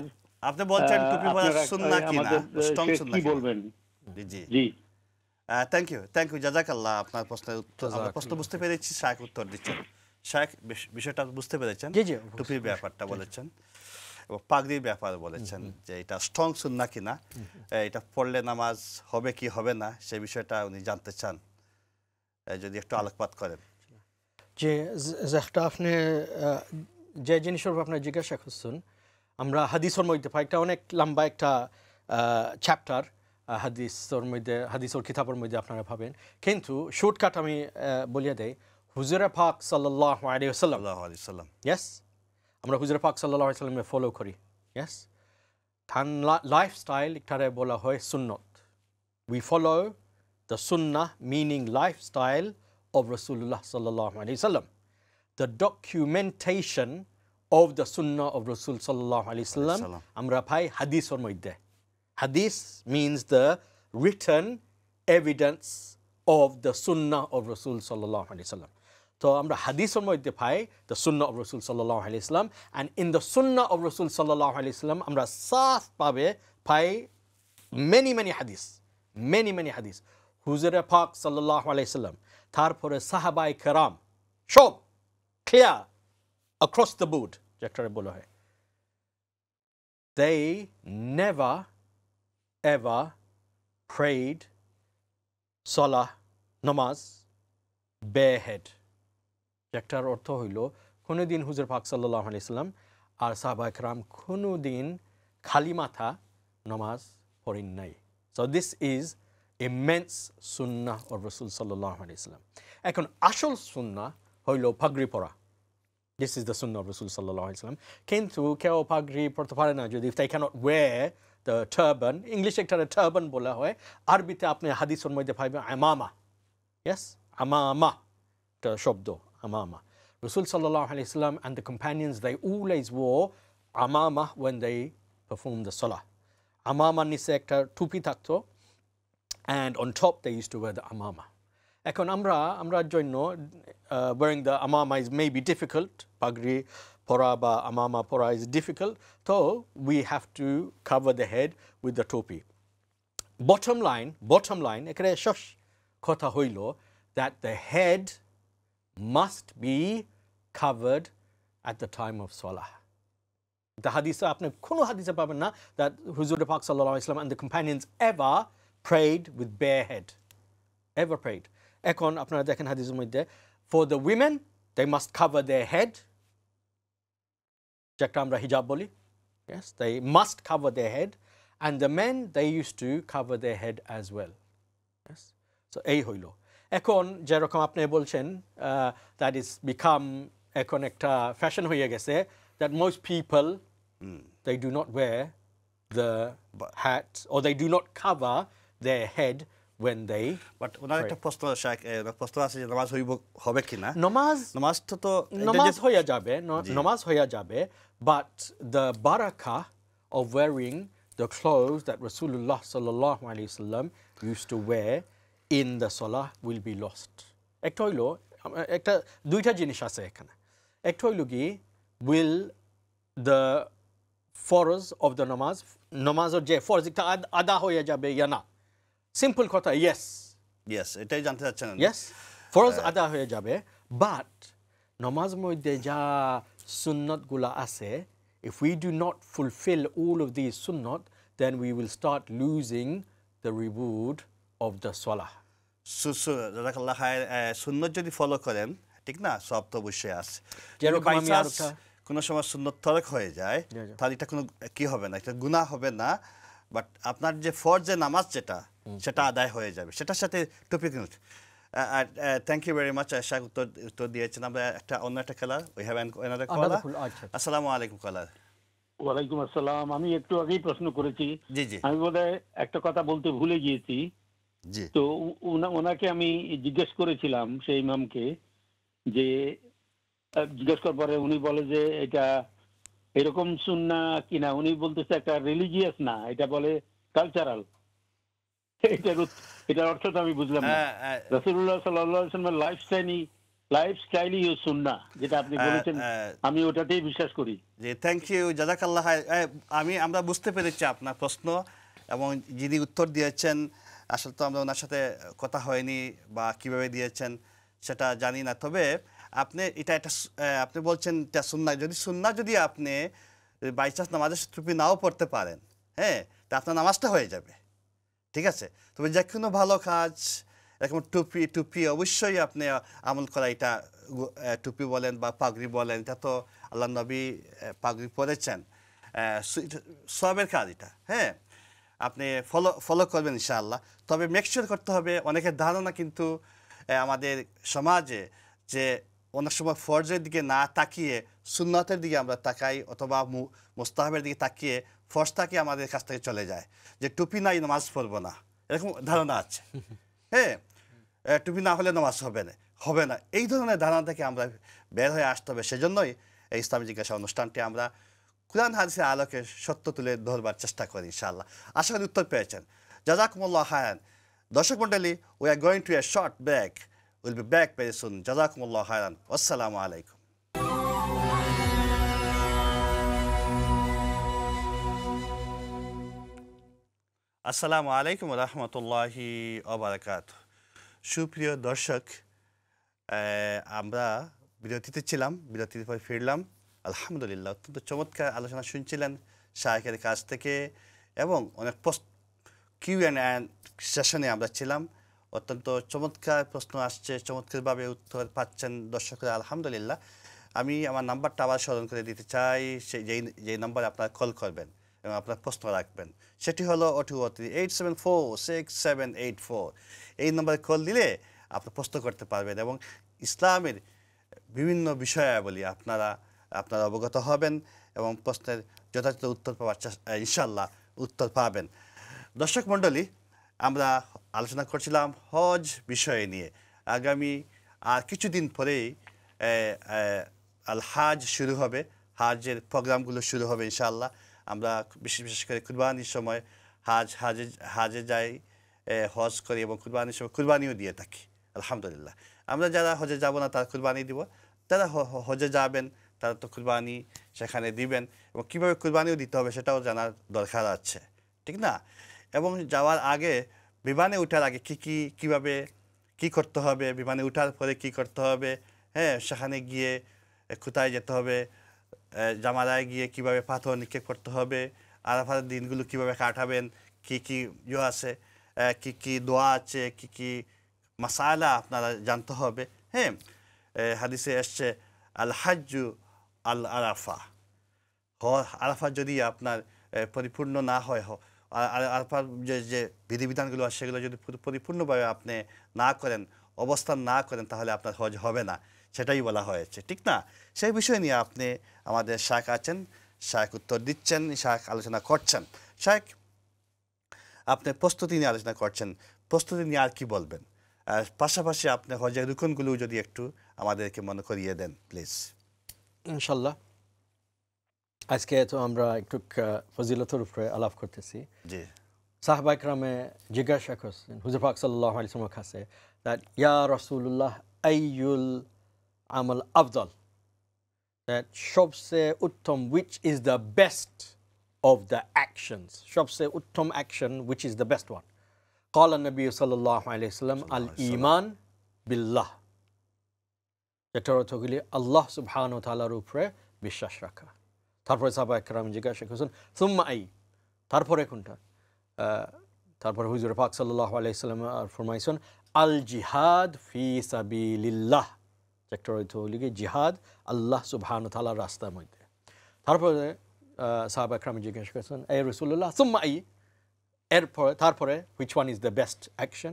আপনি বলছেন টুপি পরা সুন্নাহ কিনা, স্ট্রং সুন্নাহ কি বলবেন? জি জি, থ্যাংক ইউ জাযাকাল্লাহ। আপনার প্রশ্নের উত্তর, আমরা প্রশ্ন বুঝতে পেরেছি, শাইখ উত্তর দিচ্ছেন। শাইখ বিষয়টা বুঝতে পেরেছেন, জি জি, টুপির ব্যাপারটা বলেছেন এবং পাগড়ির ব্যাপার বলেছেন যে এটা স্ট্রং সুন্নাহ কিনা, এটা পড়লে নামাজ হবে কি হবে না সেই বিষয়টা উনি জানতে চান, যদি একটু আলোকপাত করেন। যে যেটা আপনি যে জিনিসের উপর আপনার জিজ্ঞাসা করছেন, আমরা হাদিসের মধ্যে পাই, একটা অনেক লম্বা একটা চ্যাপ্টার হাদিসের কিতাবের মধ্যে আপনারা পাবেন, কিন্তু শর্টকাট আমি বলিয়ে দেই। হুজুরে পাক সাল্লাল্লাহু আলাইহি ওয়াসাল্লাম, ইয়েস, আমরা হুজুরে পাক সাল্লাল্লাহু আলাইহি ওয়াসাল্লামকে ফলো করি, ইয়েস। তার লাইফস্টাইল এটারে বলা হয় সুন্নত। We follow the Sunnah, meaning lifestyle of Rasulullah sallallahu alaihi wasallam. The documentation of the sunnah of Rasul sallallahu alaihi wasallam amra pai hadithor moddhe. Hadith means the written evidence of the sunnah of Rasul sallallahu alaihi wasallam. So amra hadithor moddhe pai the sunnah of Rasul sallallahu alaihi wasallam, and in the sunnah of Rasul sallallahu alaihi wasallam amra saf pabe pai many hadith. Huzur Pak sallallahu alaihi wasallam, তারপরে সাহাবাই কেরাম, সব ক্লিয়ার across the board যেটারে বলা হয়। They never ever prayed salah namaz barehead একটার অর্থ হইল কোনোদিন হুজুর পাক সাল্লাল্লাহু আলাইহি সাল্লাম আর সাহাবা একরাম কোনোদিন খালি মাথা নামাজ পড়েন নাই so this is immense sunnah of Rasul sallallahu alaihi wasallam এখন আসল সুন্নাহ হইল পাগড়ি পরা this is the sunnah of Rasul sallallahu alaihi wasallam কিন্তু কেউ পাগড়ি পরতে পারে না যদি if they cannot wear the turban english একটা turban বলা হয় আরবিতে আপনি হাদিসের মধ্যে পাবেন আমামা yes amama the শব্দ amama Rasul sallallahu alaihi wasallam and the companions they always wore amama when they performed the salah amama নিচে একটা টুপি থাকতো and on top they used to wear the amama এখন আমরা জন্য wearing the amama is maybe difficult pagri pora ba amama pora is difficult so we have to cover the head with the topi bottom line ekare shosh kotha hoilo that the head must be covered at the time of salah the hadith apne kono hadith paben na that Huzur Pak sallallahu alaihi wasallam and the companions ever prayed with bare head ever prayed এখন আপনারা দেখেন হাদিসের মধ্যে for the women they must cover their head যেটা আমরা হিজাব বলি yes they must cover their head and the men they used to cover their head as well yes so এই হইল এখন যেরকম আপনি বলছেন that is become এখন একটা ফ্যাশন হয়ে গেছে that most people they do not wear the hat or they do not cover their head when they but ওনার একটা প্রশ্ন আছে যে নামাজ হবে কিনা নামাজ হয়ে যাবে নামাজ হয়ে যাবে but the barakah of wearing the clothes that Rasulullah sallallahu alaihi wasallam used to wear in the salah will be lost একটা দুইটা জিনিস আছে এখানে একটা হইল কি will the ফরজ of the নামাজের যে ফরজ এটা আদা হয়ে যাবে ইয়া না simple কথা yes এটাই জানতে চাচ্ছেন yes ফরজ আদা হয়ে যাবে but নামাজ মধ্যে যা সুন্নাত গুলা আছে if we do not fulfill all of these sunnat then we will start losing the reward of the salah জাযাকাল্লাহ খায়র সুন্নাত যদি ফলো করেন ঠিক না সব তো অবশ্যই আছে যেরকম আমি আরেকটা কোন সময় সুন্নাত তরক হয়ে যায় তাহলে এটা কোনো কি হবে না এটা গুনাহ হবে না বাট আপনার যে ফরজে নামাজ সেটা আদায় হয়ে যাবে সেটার সাথে টুপি থ্যাংক ইউ ভেরি মাচ আশা উত্তর দিয়েছেন আমরা অন্য একটা খেলার উই হ্যাভ অ্যানাদার কলার আসসালামু আলাইকুম কলার ওয়ালাইকুম আসসালাম আমি একটু আগেই প্রশ্ন করেছি জি আমি বোধহয় একটা কথা বলতে ভুলে গিয়েছি জি তো ওনাকে আমি জিজ্ঞেস করেছিলাম সেই ইমামকে যে জিজ্ঞেস করার পরে উনি বলে যে এটা এরকম সুন্নাহ কিনা উনি বলতেছে একটা রিলিজিয়াস না এটা বলে কালচারাল এটার অর্থটা আমি বুঝলাম না রাসূলুল্লাহ সাল্লাল্লাহু আলাইহি ওয়াসাল্লামের লাইফস্টাইলই সুন্নাহ যেটা আপনি বলেছেন আমি ওটাতেই বিশ্বাস করি জি থ্যাংক ইউ জাযাকাল্লাহ আমরা বুঝতে পেরেছি আপনার প্রশ্ন এবং যিনি উত্তর দিয়েছেন আসলে তো আমরা ওনার সাথে কথা হয়নি বা কিভাবে দিয়েছেন সেটা জানি না তবে আপনি বলছেন এটা সুন্নাহ যদি আপনি বাই চান্স নামাজের টুপি নাও পড়তে পারেন হ্যাঁ তা আপনার নামাজটা হয়ে যাবে ঠিক আছে তবে যে কোনো ভালো কাজ এরকম টুপি অবশ্যই আপনি আমল করা এটা টুপি বলেন বা পাগড়ি বলেন এটা তো আল্লাহ নবী পাগড়ি পরেছেন সবের কাজ এটা হ্যাঁ আপনি ফলো করবেন ইনশাআল্লাহ তবে মেকশিওর করতে হবে অনেকের ধারণা কিন্তু আমাদের সমাজে যে অনেক সময় ফরজের দিকে না তাকিয়ে সুন্নতের দিকে আমরা তাকাই অথবা মুস্তাহাবের দিকে তাকিয়ে ফরজটাকে আমাদের কাছ থেকে চলে যায় যে টুপি নাই নামাজ পড়বো না এরকম ধারণা আছে হ্যাঁ টুপি না হলে নামাজ হবে না এই ধরনের ধারণা থেকে আমরা বের হয়ে আসতে হবে সেজন্যই এই ইসলামী জিজ্ঞাসা অনুষ্ঠানটি আমরা কুরআন হাদিসের আলোকে সত্য তুলে ধরবার চেষ্টা করি ইনশাআল্লাহ আশা করি উত্তর পেয়েছেন জাযাকুমুল্লাহ খায়রান দর্শক মণ্ডলী we are going to a short break will be back very soon জাযাকুমুল্লাহ খায়রান আসসালামু আলাইকুম আসসালামু আলাইকুম ওয়া রাহমাতুল্লাহি ওয়া বারাকাতুহু সুপ্রিয় দর্শক আমরা বিরতিতে ছিলাম বিরতির পর ফিরলাম আলহামদুলিল্লাহ অত্যন্ত চমৎকার আলোচনা শুনছিলেন শায়েখের কাছ থেকে এবং অনেক সেশনে আমরা ছিলাম। অত্যন্ত চমৎকার প্রশ্ন আসছে, চমৎকারভাবে উত্তর পাচ্ছেন দর্শকরা, আলহামদুলিল্লাহ। আমি আমার নাম্বারটা আবার স্মরণ করে দিতে চাই, যেই নাম্বারে আপনারা কল করবেন এবং আপনার প্রশ্ন রাখবেন, সেটি হলো 0238746784। এই নম্বরে কল দিলে আপনার প্রশ্ন করতে পারবেন এবং ইসলামের বিভিন্ন বিষয়াবলী আপনারা অবগত হবেন এবং প্রশ্নের যথাযথ উত্তর পাওয়ার ইনশাল্লাহ উত্তর পাবেন। দর্শক মণ্ডলী, আমরা আলোচনা করছিলাম হজ বিষয় নিয়ে। আগামী আর কিছুদিন পরেই আল হাজ শুরু হবে, হাজের প্রোগ্রামগুলো শুরু হবে ইনশাআল্লাহ। আমরা বিশেষ করে কুরবানির সময় হাজে যাই, হজ করি এবং কুরবানির সময় কুরবানিও দিয়ে থাকি আলহামদুলিল্লাহ। আমরা যারা হজে যাব না তারা কুরবানি দিব, যারা হজে যাবেন তারা তো কুরবানি সেখানে দিবেন এবং কীভাবে কুরবানিও দিতে হবে সেটাও জানার দরকার আছে, ঠিক না? এবং যাওয়ার আগে, বিমানে ওঠার আগে কীভাবে কী করতে হবে, বিমানে ওঠার পরে কী করতে হবে, হ্যাঁ, সেখানে গিয়ে কোথায় যেতে হবে, জামালায় গিয়ে কীভাবে পাথর নিক্ষেপ করতে হবে, আরাফাতের দিনগুলো কীভাবে কাটাবেন, কী আছে, কী দোয়া আছে, কী মাসালা আপনারা জানতে হবে। হ্যাঁ, হাদিসে এসছে আল হাজ্জু আল আরাফা, আরাফা যদি আপনার পরিপূর্ণ না হয়, আরাফার যে বিধিবিধানগুলো আছে সেগুলো যদি পরিপূর্ণভাবে আপনি না করেন, অবস্থান না করেন, তাহলে আপনার হজ হবে না, সেটাই বলা হয়েছে, ঠিক না? সেই বিষয় নিয়ে আপনি আমাদের শায়েখ আছেন, শায়েখ উত্তর দিচ্ছেন, শায়েখ আলোচনা করছেন। শায়েখ, আপনি প্রস্তুতি নিয়ে আলোচনা করছেন, প্রস্তুতি নিয়ে আর কি বলবেন? পাশাপাশি আপনি হজের রুকনগুলো যদি একটু আমাদেরকে মনে করিয়ে দেন প্লিজ। ইনশাল্লাহ, আজকে তো আমরা একটু ফজিলতের উপরে আলাপ করতেছি। জি, সাহাবা ইকরামে জিজ্ঞাসা করছেন হুজুর পাক সাল্লাল্লাহু আলাইহি ওয়াসাল্লামের কাছে, that ইয়া রাসূলুল্লাহ আইয়ুল আমল আফদল, that সবচেয়ে উত্তম, which is the best of the actions, সবচেয়ে উত্তম action, which is the best one? قال النبي صلى الله عليه وسلم al-iman billah, যেটার অর্থ হলো আল্লাহ সুবহানাহু ওয়া তাআলার উপরে বিশ্বাস রাখা। তারপরে সাহাবা ইকরাম জিজ্ঞাসা করছেন সুম্মা আই, তারপরে কোনটা? তারপরে হুজুর পাক সাল্লাল্লাহু আলাইহি ওয়াসাল্লাম ফরমাইছেন আল জিহাদ ফি সাবিলিল্লাহ, যেটার অর্থ হলো জিহাদ আল্লাহ সুবহানাহু ওয়া তাআলার রাস্তার মধ্যে। তারপরে সাহাবা ইকরাম জিজ্ঞাসা করছেন এ রাসূলুল্লাহ সুম্মা আই, তারপরে which one is the best action?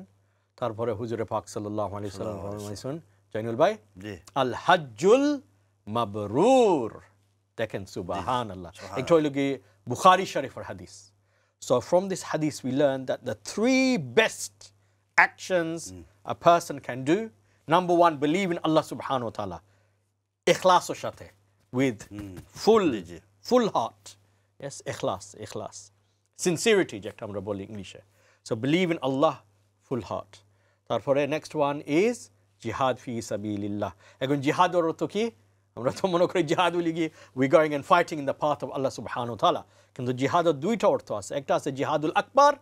তারপরে হুজুর পাক সাল্লাল্লাহু আলাইহি ওয়াসাল্লাম ফরমাইছেন, জাইনুল ভাই, জি, আল হাজ্জুল মাবরুর। দেখেন সুবহানাল্লাহ, এটা হলো কি বুখারী শরীফের হাদিস। So from this hadith we learn that the three best actions a person can do, number one, believe in Allah subhanahu wa ta'ala, ikhlas o shate, with full heart. Yes, ikhlas, sincerity, jekta amra boli English. So believe in Allah, full heart. Tarpore next one is jihad fi sabilillah. Egon jihad or ortho ki আমরা তো মনে করি জিহাদ হলে গিয়ে we going and fighting in the path of Allah সুবহানাহু ওয়া তাআলা, কিন্তু জিহাদের দুইটা অর্থ আছে, একটা আছে জিহাদুল আকবার,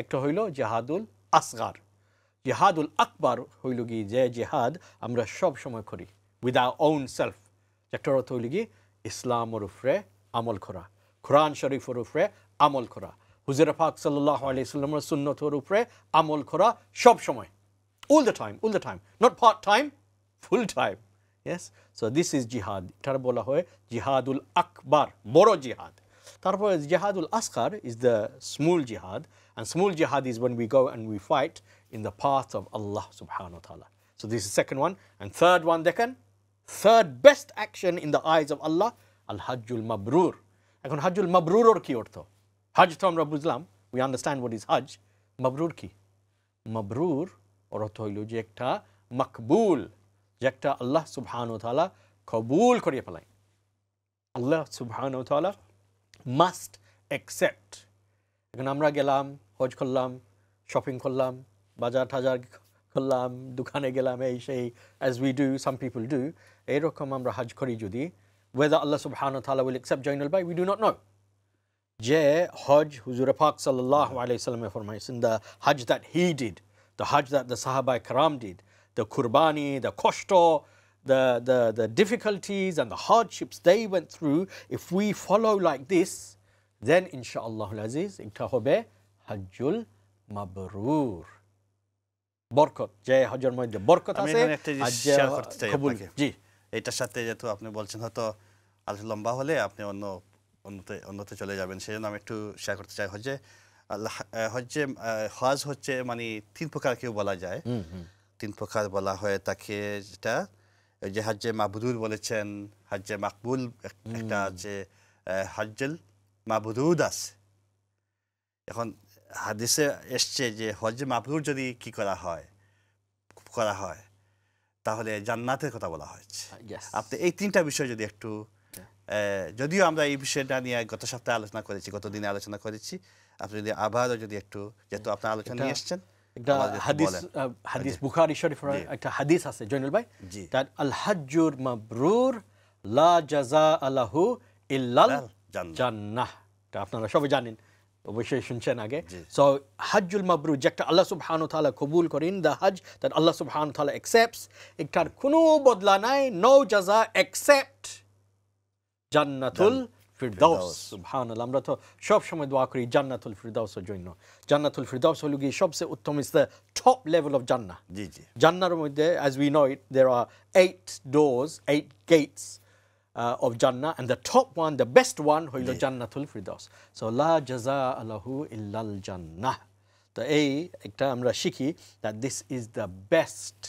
একটা হইল জিহাদুল আসগার। জিহাদুল আকবার হইল গিয়ে যে জিহাদ আমরা সব সময় করি উইথ আওয়ার ওন সেলফ, যেটার অর্থ হইল গিয়ে ইসলামের উপরে আমল করা, কোরআন শরীফের উপরে আমল করা, হুজুর পাক সাল্লাল্লাহু আলাইহি ওয়াসাল্লামের সুন্নতের উপরে আমল করা সব সময়, all the time, not part time, full time. Yes, so this is jihad. এটার বলা হয় জিহাদুল আকবার, বড় জিহাদ। তারপরে জিহাদুল আসগার is the small jihad, and small jihad is when we go and we fight in the path of Allah subhanahu wa ta'ala. So this is second one. And third one, third best action in the eyes of Allah, al hajjul mabrur. এখন hajjul mabrur or কি অর্থ? হজ তো আমরা বুঝলাম, we understand what is hajj. মাবরুর কি? মাবরুর অর্থ হইল যে একটা মাকবুল, যে একটা আল্লাহ সুবহানাহু ওয়া তাআলা কবুল করিয়ে ফেলায়। আল্লাহ সুবহানাহু ওয়া তাআলা মাস্ট অ্যাকসেপ্ট। এখন আমরা গেলাম, হজ করলাম, শপিং করলাম, বাজার টাজার করলাম, দোকানে গেলাম, এই সেই, as we do, some people do, এইরকম আমরা হজ করি যদি, whether Allah subhanahu wa ta'ala will accept Jainul Bhai, we do not know. যে হজ হুজুর পাক সাল্লাল্লাহু আলাইহি ওয়াসাল্লাম ফরমাইছেন, the hajj that he did, the hajj that the Sahaba Ikram did, the kurbani, the koshto, the difficulties and the hardships they went through, if we follow like this, then inshallah al-aziz, এটা হবে হজ্জুল মাবরুর। বরকত, যে হজের মধ্যে বরকত আমি আছে এখানে একটা জিনিস আর যে শেয়ার করতে চাই কবুল। আপনাকে। জি এটার সাথে যেহেতু আপনি বলছেন হয়তো আলোচনা লম্বা হলে আপনি অন্যতে চলে যাবেন, সেই জন্য আমি একটু শেয়ার করতে চাই। হজ হচ্ছে মানে 3 প্রকার কেউ বলা যায়, 3 প্রকার বলা হয় তাকে, যেটা ওই যে হজ্জে মাবরুর বলেছেন, হজ্জে মাকবুল একটা আছে, হজ্জুল মাবরুদ আছে। এখন হাদিসে এসছে যে হজ্জে মাবরুর যদি কি করা হয় তাহলে জান্নাতের কথা বলা হয়েছে। আপনি এই 3টা বিষয় যদি একটু, যদিও আমরা এই বিষয়টা নিয়ে গত সপ্তাহে আলোচনা করেছি, গত দিনে আলোচনা করেছি, আপনি যদি আবারও যদি একটু, যেহেতু আপনার আলোচনা নিয়ে এসছেন, একটা হাদিস বুখারী শরীফের একটা হাদিস আছে জয়নুল ভাই, দ্যাট আল হজ্জুর মাবরুর লা জাযা আলাহু ইল্লাল জান্নাহ। এটা আপনারা সবাই জানেন, অবশ্যই শুনছেন আগে। সো হজ্জুল মাবরুর, যেটা আল্লাহ সুবহানাহু ওয়া তাআলা কবুল করেন, দ্য হজ দ্যাট আল্লাহ সুবহানাহু ওয়া তাআলা অ্যাকসেপ্টস, এটার কোনো বদলা নাই, নো জাযা এক্সেপ্ট জান্নাতুল ফিরদাউস। সুবহানাল্লাহ, আমরা তো সব সময় দোয়া করি জান্নাতুল ফিরদাউসের জন্য। জান্নাতুল ফিরদাউস হলো গিয়ে সবচেয়ে উত্তম, is the top level of জান্নাহ। জি জি। জান্নার মধ্যে, as we know it, there are 8 doors, 8 gates of Jannah, and the top one, the best one, হইল জান্নাতুল ফিরদাউস। So la jazaa lahu illal jannah. তো এই একটা আমরা শিখি that this is the best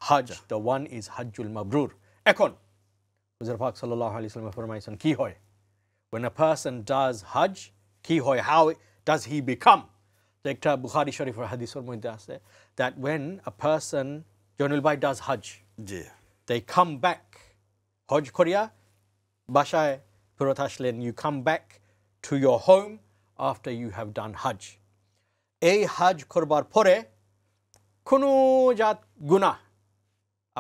hajj, the one is hajjul mabrur. এখন হুজুর পাক সাল্লাল্লাহু আলাইহি ওয়াসাল্লাম ফরমাইছেন কি হয় when a person does hajj, কি হয়, how does he become? তো একটা বুখারী শরীফের হাদিসের মধ্যে আছে that when a person, Zainul ভাই, does hajj, G, they come back, হজ করিয়া বাসায় ফেরত আসলেন, you come back to your home after you have done hajj. এই হজ করবার পরে কোনো জাত গুনাহ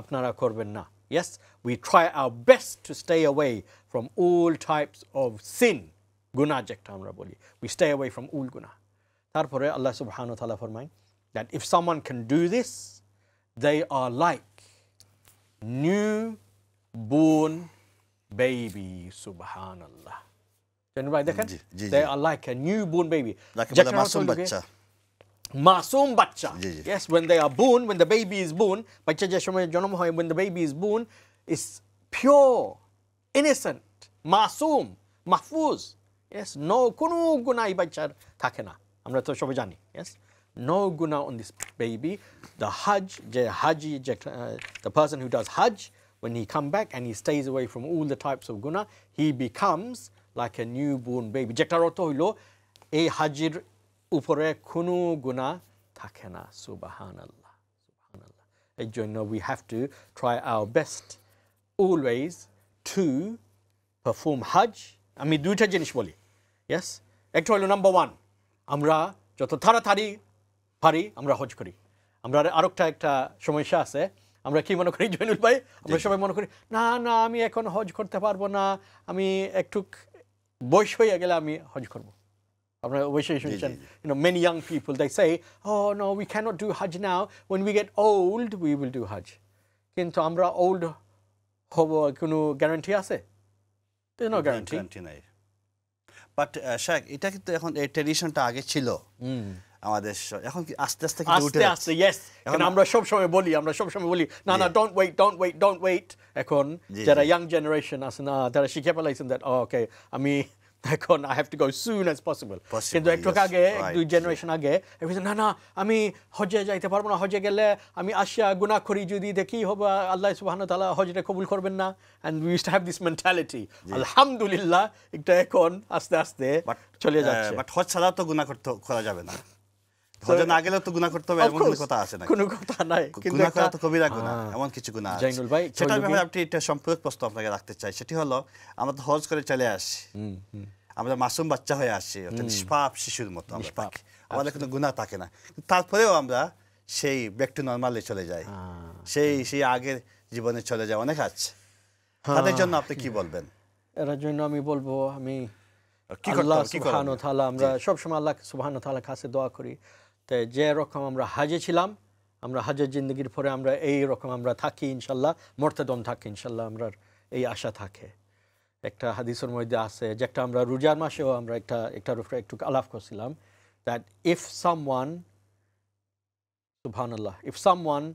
আপনারা করবেন না। Yes, we try our best to stay away from all types of sin. গুনাহ যেটা আমরা বলি, we stay away from all গুনাহ. তারপরে আল্লাহ সুবহানাহু ওয়া তাআলা ফরমায় that if someone can do this, they are like new-born baby. Subhanallah. জানেন ভাই, দেখেন, they are like a newborn baby. যাকে বলে মাসুম বাচ্চা। মাসুম বাচ্চা। জি, জি। Yes, when they are born, when the baby is born, বাচ্চা যে সময় জন্ম হয়, when the baby is born, is pure, innocent, Masum, Mahfuz. Yes, no কোনো গুনাহ এই বাচ্চার থাকে না, আমরা তো সবাই জানি। Yes, no গুনাহ on this baby. The hajj, যে হাজি, the person who does hajj, when he come back and he stays away from all the types of গুনাহ, he becomes like a newborn baby. যেটার অর্থ হইল এই হাজির উপরে কোনো গুনাহ থাকে না। সুবহানাল্লাহ, সুবহানাল্লাহ। এই জন্য we have to try our best always to perform hajj. আমি দুইটা জিনিস বলি। Yes, একটা হলো নাম্বার 1, আমরা যত তাড়াতাড়ি পারি আমরা হজ করি। আমরা আরেকটা একটা সমস্যা আছে, আমরা কি মনে করি জয়নুল ভাই, আমরা সবাই মনে করি না না আমি এখন হজ করতে পারবো না, আমি একটু বয়স হয়ে গেলে আমি হজ করব। আপনারা অবশ্যই শুনছেন, many young people, they say, oh no, we cannot do hajj now, when we get old we will do hajj. কিন্তু আমরা old হব কোনো গ্যারান্টি আছে? There's no guarantee. নাই। বাট শেখ, এটা কিন্তু এখন এই ট্র্যাডিশনটা আগে ছিল আমাদের, এখন কি আস্তে আস্তে কিন্তু উঠে আস্তে আস্তে, yes, এখন আমরা সব সময় বলি না না, don't wait. এখন যারা ইয়াং জেনারেশন আছে না, তারা শিখে ফেলাইছেন that okay, আমি এখন I have to go soon as possible. কিন্তু একটু আগে, দুই জেনারেশন আগে না না আমি হজে যাইতে পারবো না, হজে গেলে আমি আসিয়া গুনাহ করি, যদি দেখি হবে আল্লাহ সুবহানাহু ওয়া তাআলা হজটা কবুল করবেন না, and we used to have this mentality. আলহামদুলিল্লাহ এটা এখন আস্তে আস্তে চলে যাচ্ছে। বাট হজ ছাড়া তো গুনাহ করা যাবে না, হজে না গেলেও তো গুনাহ করতে হবে, এমন কোনো কথা আছে না? কোনো কথা নাই, কিন্তু গুনাহ করা তো কবিরা গুনাহ, এমন কিছু গুনাহ আছে। জয়নুল ভাই, সেটার ব্যাপারে আপনি একটা সম্পূরক প্রশ্ন আপনাকে রাখতে চাই, সেটি হলো আমরা তো হজ করে চলে আসি, আমরা মাসুম বাচ্চা হয়ে আসছি, অর্থাৎ নিষ্পাপ শিশুর মতো আমরা থাকি, আমাদের কোনো গুনাহ থাকে না, তারপরেও আমরা সেই ব্যাক টু নরমালে চলে যাই, সেই আগের জীবনে চলে যায়, অনেক আছে। তাদের জন্য আপনি কি বলবেন? এর জন্য আমি বলবো, আমি আল্লাহ সুবহানাহু ওয়া তাআলা, আমরা সবসময় আল্লাহ সুবহানাহু ওয়া তাআলার কাছে দোয়া করি, তাই যে রকম আমরা হাজে ছিলাম, আমরা হাজের জিন্দগির পরে আমরা এই রকম আমরা থাকি ইনশাল্লাহ, মরতে দম থাকি ইনশাল্লাহ, আমরা এই আশা থাকে। একটা হাদিসের মধ্যে আছে, যেটা আমরা রোজার মাসেও আমরা একটার উপরে একটু আলাপ করছিলাম, that if someone, subhanallah, if someone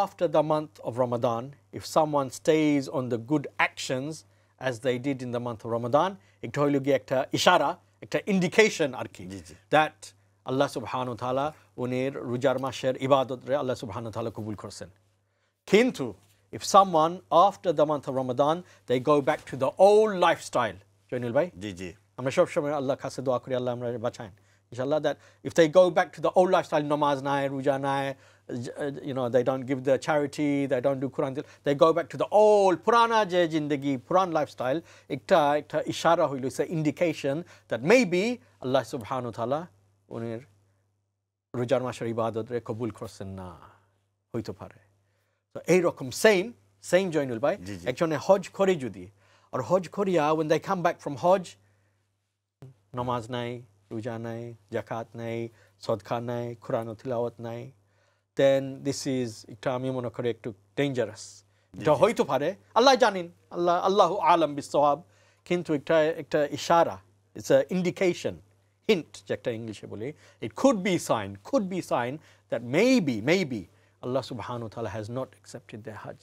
after the month of Ramadan, if someone stays on the good actions as they did in the month of Ramadan, ekta hoilo gi ekta ishara, ekta indication আর কি, that Allah subhanahu wa ta'ala উনির রোজার মাসের ইবাদত রে Allah subhanahu wa ta'ala কবুল করছেন। কিন্তু if someone after the month of Ramadan they go back to the old lifestyle, Zainul ভাই, জি জি, আমরা সব সময় আল্লাহর কাছে দোয়া করি আল্লাহ আমরা বাঁচান inshallah, that if they go back to the old lifestyle, namaz নাই, রোজা নাই, you know, they don't give the charity, they don't do Quran, they go back to the old purana je jindagi, puran lifestyle, একটা ইশারা হইল, it's an indication that maybe Allah subhanahu wa ta'ala উনির রোজার মাসের ইবাদত রে কবুল করছেন না, হইতে পারে। তো এইরকম সেম জয়নুল ভাই, একজনে হজ করে যদি, আর হজ করিয়া when they come back from হজ, নামাজ নাই, রোজা নাই, জাকাত নাই, সদকা নাই, কোরআন তিলাওয়াত নাই, then this is এটা আমি মনে করি একটু ডেঞ্জারাস। এটা হইতে পারে, আল্লাহ জানেন, আল্লাহু আলাম বিসওয়াব, কিন্তু একটা ইশারা, it's a indication, hint যেটা ইংলিশে বলি, it could be sign that maybe Allah subhanahu wa ta'ala has not accepted their hajj.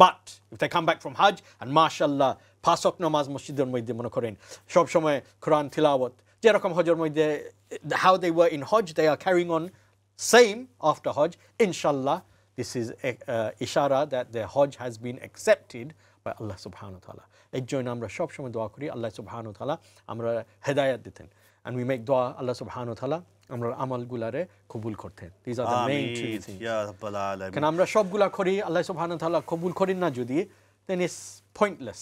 But if they come back from hajj and mashallah পাঁচ নামাজ মসজিদের মধ্যে মনে করেন সব সময় কোরআন তিলাওয়াত, যেরকম হজের মধ্যে how they were in hajj, they are carrying on same after hajj, inshallah this is ishara that their hajj has been accepted by Allah subhanahu wa ta'ala. এর জন্য আমরা সব সময় দোয়া করি আল্লাহ subhanahu wa ta'ala আমরা হেদায়েত দিতেন, and we make dua Allah subhanahu wa ta'ala আমরা আমলগুলারে কবুল করতেন। These are the main two things. ইয়া রাব্বাল আলামিন। কারণ আমরা সবগুলা করি আল্লাহ সুবহানাহু ওয়া তাআলা কবুল করেন না যদি, then it's pointless.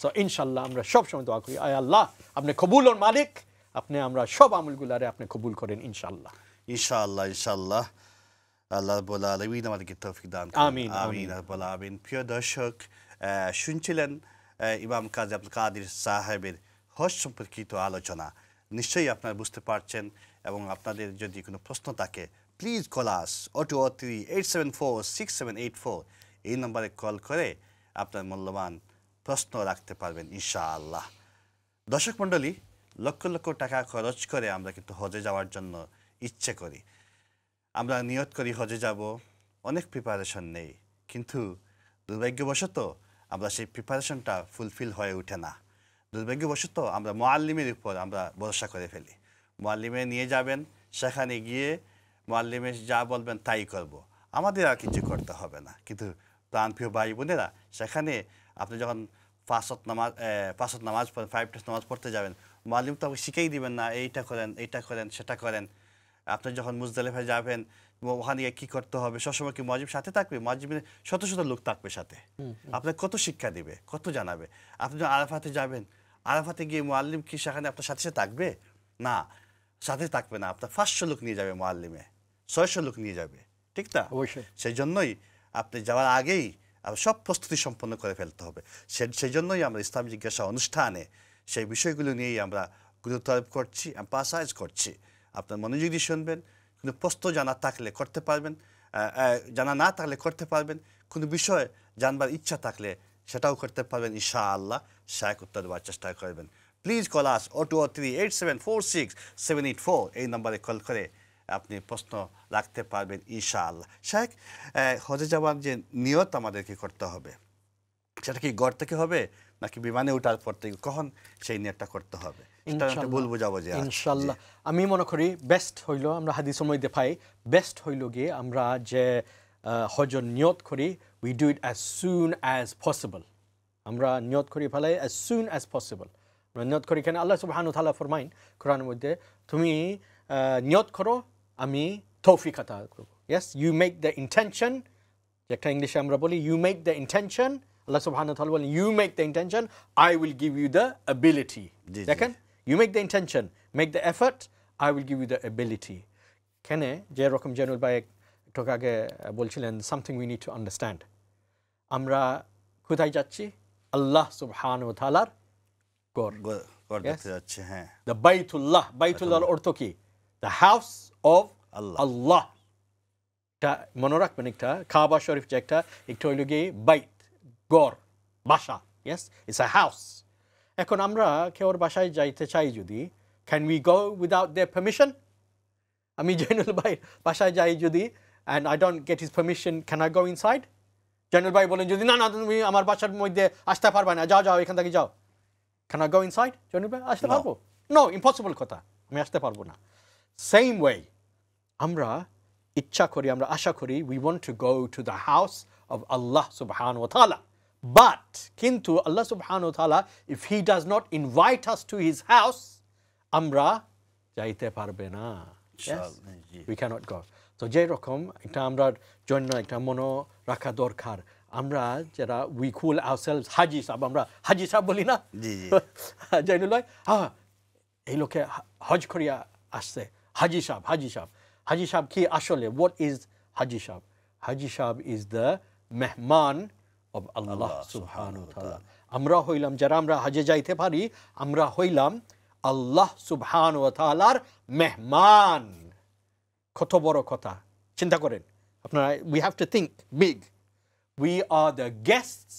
So ইনশাআল্লাহ আমরা সব সময় দোয়া করি, আয় আল্লাহ আপনি কবুলের মালিক, আপনি আমরা সব আমলগুলারে আপনি কবুল করেন ইনশাআল্লাহ। ইনশাআল্লাহ আল্লাহ রাব্বুল আলামিন আমাদেরকে তৌফিক দান করুন। আমিন আমিন রাব্বুল আলামিন। প্রিয় দর্শক, শুনছিলেন ইমাম কাজী আব্দুল কাদের সাহেবের হজ সম্পর্কিত আলোচনা। নিশ্চয়ই আপনারা বুঝতে পারছেন, এবং আপনাদের যদি কোনো প্রশ্ন থাকে প্লিজ কল আস 0238746784, এই নম্বরে কল করে আপনার মূল্যবান প্রশ্ন রাখতে পারবেন ইনশাআল্লাহ। দর্শক মণ্ডলী, লক্ষ লক্ষ টাকা খরচ করে আমরা কিন্তু হজে যাওয়ার জন্য ইচ্ছে করি, আমরা নিয়ত করি হজে যাব, অনেক প্রিপারেশন নেই, কিন্তু দুর্ভাগ্যবশত আমরা সেই প্রিপারেশনটা ফুলফিল হয়ে ওঠে না। দুর্ভাগ্যবশত আমরা মুআল্লিমের উপর আমরা ভরসা করে ফেলি, মুআল্লিমে নিয়ে যাবেন, সেখানে গিয়ে মুআল্লিমে যা বলবেন তাই করব, আমাদের আর কিছু করতে হবে না। কিন্তু প্রাণপ্রিয় ভাই বোনেরা, সেখানে আপনি যখন পাঁচ ওয়াক্ত নামাজ পড়েন, 5 টাইমস নামাজ পড়তে যাবেন, মুআল্লিম তো শিখিয়ে দিবেন না, এইটা করেন সেটা করেন। আপনি যখন মুজদালিফায় যাবেন, ওখানে গিয়ে কী করতে হবে, সবসময় কি মুয়াজ্জিম সাথে থাকবে? মুয়াজ্জিমের শত শত লোক থাকবে সাথে, আপনার কত শিক্ষা দিবে, কত জানাবে। আপনি যখন আরাফাতে যাবেন, আরাফাতে গিয়ে মুআল্লিম কি সেখানে আপনার সাথে সাথে থাকবে? না, সাথে থাকবে না, আপনার 500 লোক নিয়ে যাবে মুআল্লিমে, 600 লোক নিয়ে যাবে, ঠিক না? সেই জন্যই আপনি যাওয়ার আগেই সব প্রস্তুতি সম্পন্ন করে ফেলতে হবে। সেই জন্যই আমরা ইসলাম জিজ্ঞাসা অনুষ্ঠানে সেই বিষয়গুলো নিয়েই আমরা গুরুত্ব আরোপ করছি, এমফাসাইজ করছি। আপনার মনোযোগ দিয়ে শুনবেন, কিন্তু প্রশ্ন জানা থাকলে করতে পারবেন, জানা না থাকলে করতে পারবেন, কোনো বিষয় জানবার ইচ্ছা থাকলে সেটাও করতে পারবেন ইনশাআল্লাহ। শায়েখ উত্তর দেওয়ার চেষ্টা করবেন। প্লিজ কল আস 0238746784, এই নম্বরে কল করে আপনি প্রশ্ন রাখতে পারবেন ইনশাআল্লাহ। শায়েখ, হজে যাওয়ার যে নিয়ত আমাদেরকে করতে হবে, সেটা কি ঘর থেকে হবে নাকি বিমানে ওঠার পর থেকে, কখন সেই নিয়তটা করতে হবে? ইনশাআল্লাহ আমি মনে করি বেস্ট হইল, আমরা হাদিসের মধ্যে পাই, বেস্ট হইল গিয়ে আমরা যে হজর নিয়ত করি, we do it as soon as possible. আমরা নিয়ত করি ফেলাই অ্যাজ সুন অ্যাজ পসিবল। আমরা নিয়ত করি কেন? আল্লাহ সুবহানাহু ওয়া তাআলা ফরমাইন কোরআনের মধ্যে, তুমি নিয়ত করো, আমি তৌফিক আতা করব। Yes, you make the intention, যেটা ইংলিশে আমরা বলি you make the intention. Allah সুবহানাহু ওয়া তাআলা বলেন you make the intention, I will give you the ability. দেখেন, you make the intention, make the effort, I will give you the ability. কেনে যেরকম জেনুল ভাই একটু আগে বলছিলেন, something we need to understand, আমরা কোথায় যাচ্ছি? আল্লাহ সুবহানাহু ওয়া তাআলার ঘর দেখতে যাচ্ছি। হ্যাঁ, the বাইতুল্লাহ, বাইতুল্লাহর অর্থ কি? the house of Allah. এটা মনে রাখবেন, একটা কাবা শরীফ যে একটা হইল গিয়ে বাইত, ঘর, বাসা। yes, it's a house. এখন আমরা কেউর বাসায় যাইতে চাই যদি, Can we go without their permission? আমি জয়নুল ভাই বাসায় যাই যদি and I don't get his permission, can I go inside? Zainul ভাই বলেন যদি না না তুমি আমার বাসার মধ্যে আসতে পারবে না, যাও যাও এখান থেকে যাও। Can I go inside? Zainul ভাই আসতে পারবো? No, impossible কথা, আমি আসতে পারবো না। Same way, আমরা ইচ্ছা করি, আমরা আশা করি, we want to go to the house of Allah subhanahu wa ta'ala. But কিন্তু Allah subhanahu wa ta'ala, if he does not invite us to his house, আমরা যাইতে পারবে না। Yes? We cannot go. So যেরকম একটা আমরা জন্য একটা মনে রাখা দরকার, আমরা যারা we call ourselves হাজি সাহেব, আমরা হাজি সাহেব বলি না? জি জি। জয়নুল ভাই, হ্যাঁ এই লোকে হজ করিয়া আসছে, হাজি সাহেব, হাজি সাহেব। হাজি সাহেব কি আসলে? What is হাজি সাহেব? হাজি সাহেব is the মেহমান of Allah subhanahu wa ta'ala. আমরা হইলাম, যারা আমরা হজে যাইতে পারি, আমরা হইলাম আল্লাহ সুবহানাহু ওয়া তাআলার মেহমান। কত বড় কথা, চিন্তা করেন আপনারা। we have to think big. We are the guests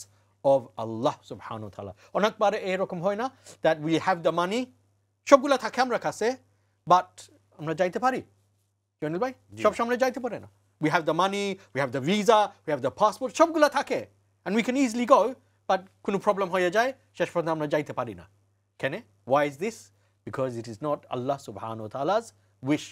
of Allah subhanahu wa ta'ala. অনেকবার এরকম হয় না that we have the money, সবগুলা থাকে আমরা কাছে, but আমরা যাইতে পারি? জয়নুল ভাই সব সময় যাইতে পারে না। We have the money, we have the visa, we have the passport, সবগুলা থাকে and we can easily go, but কোনো প্রবলেম হয়ে যায়, শেষ পর্যন্ত আমরা যাইতে পারি না। কেন? Why is this? Because it is not Allah subhanahu wa ta'ala's wish.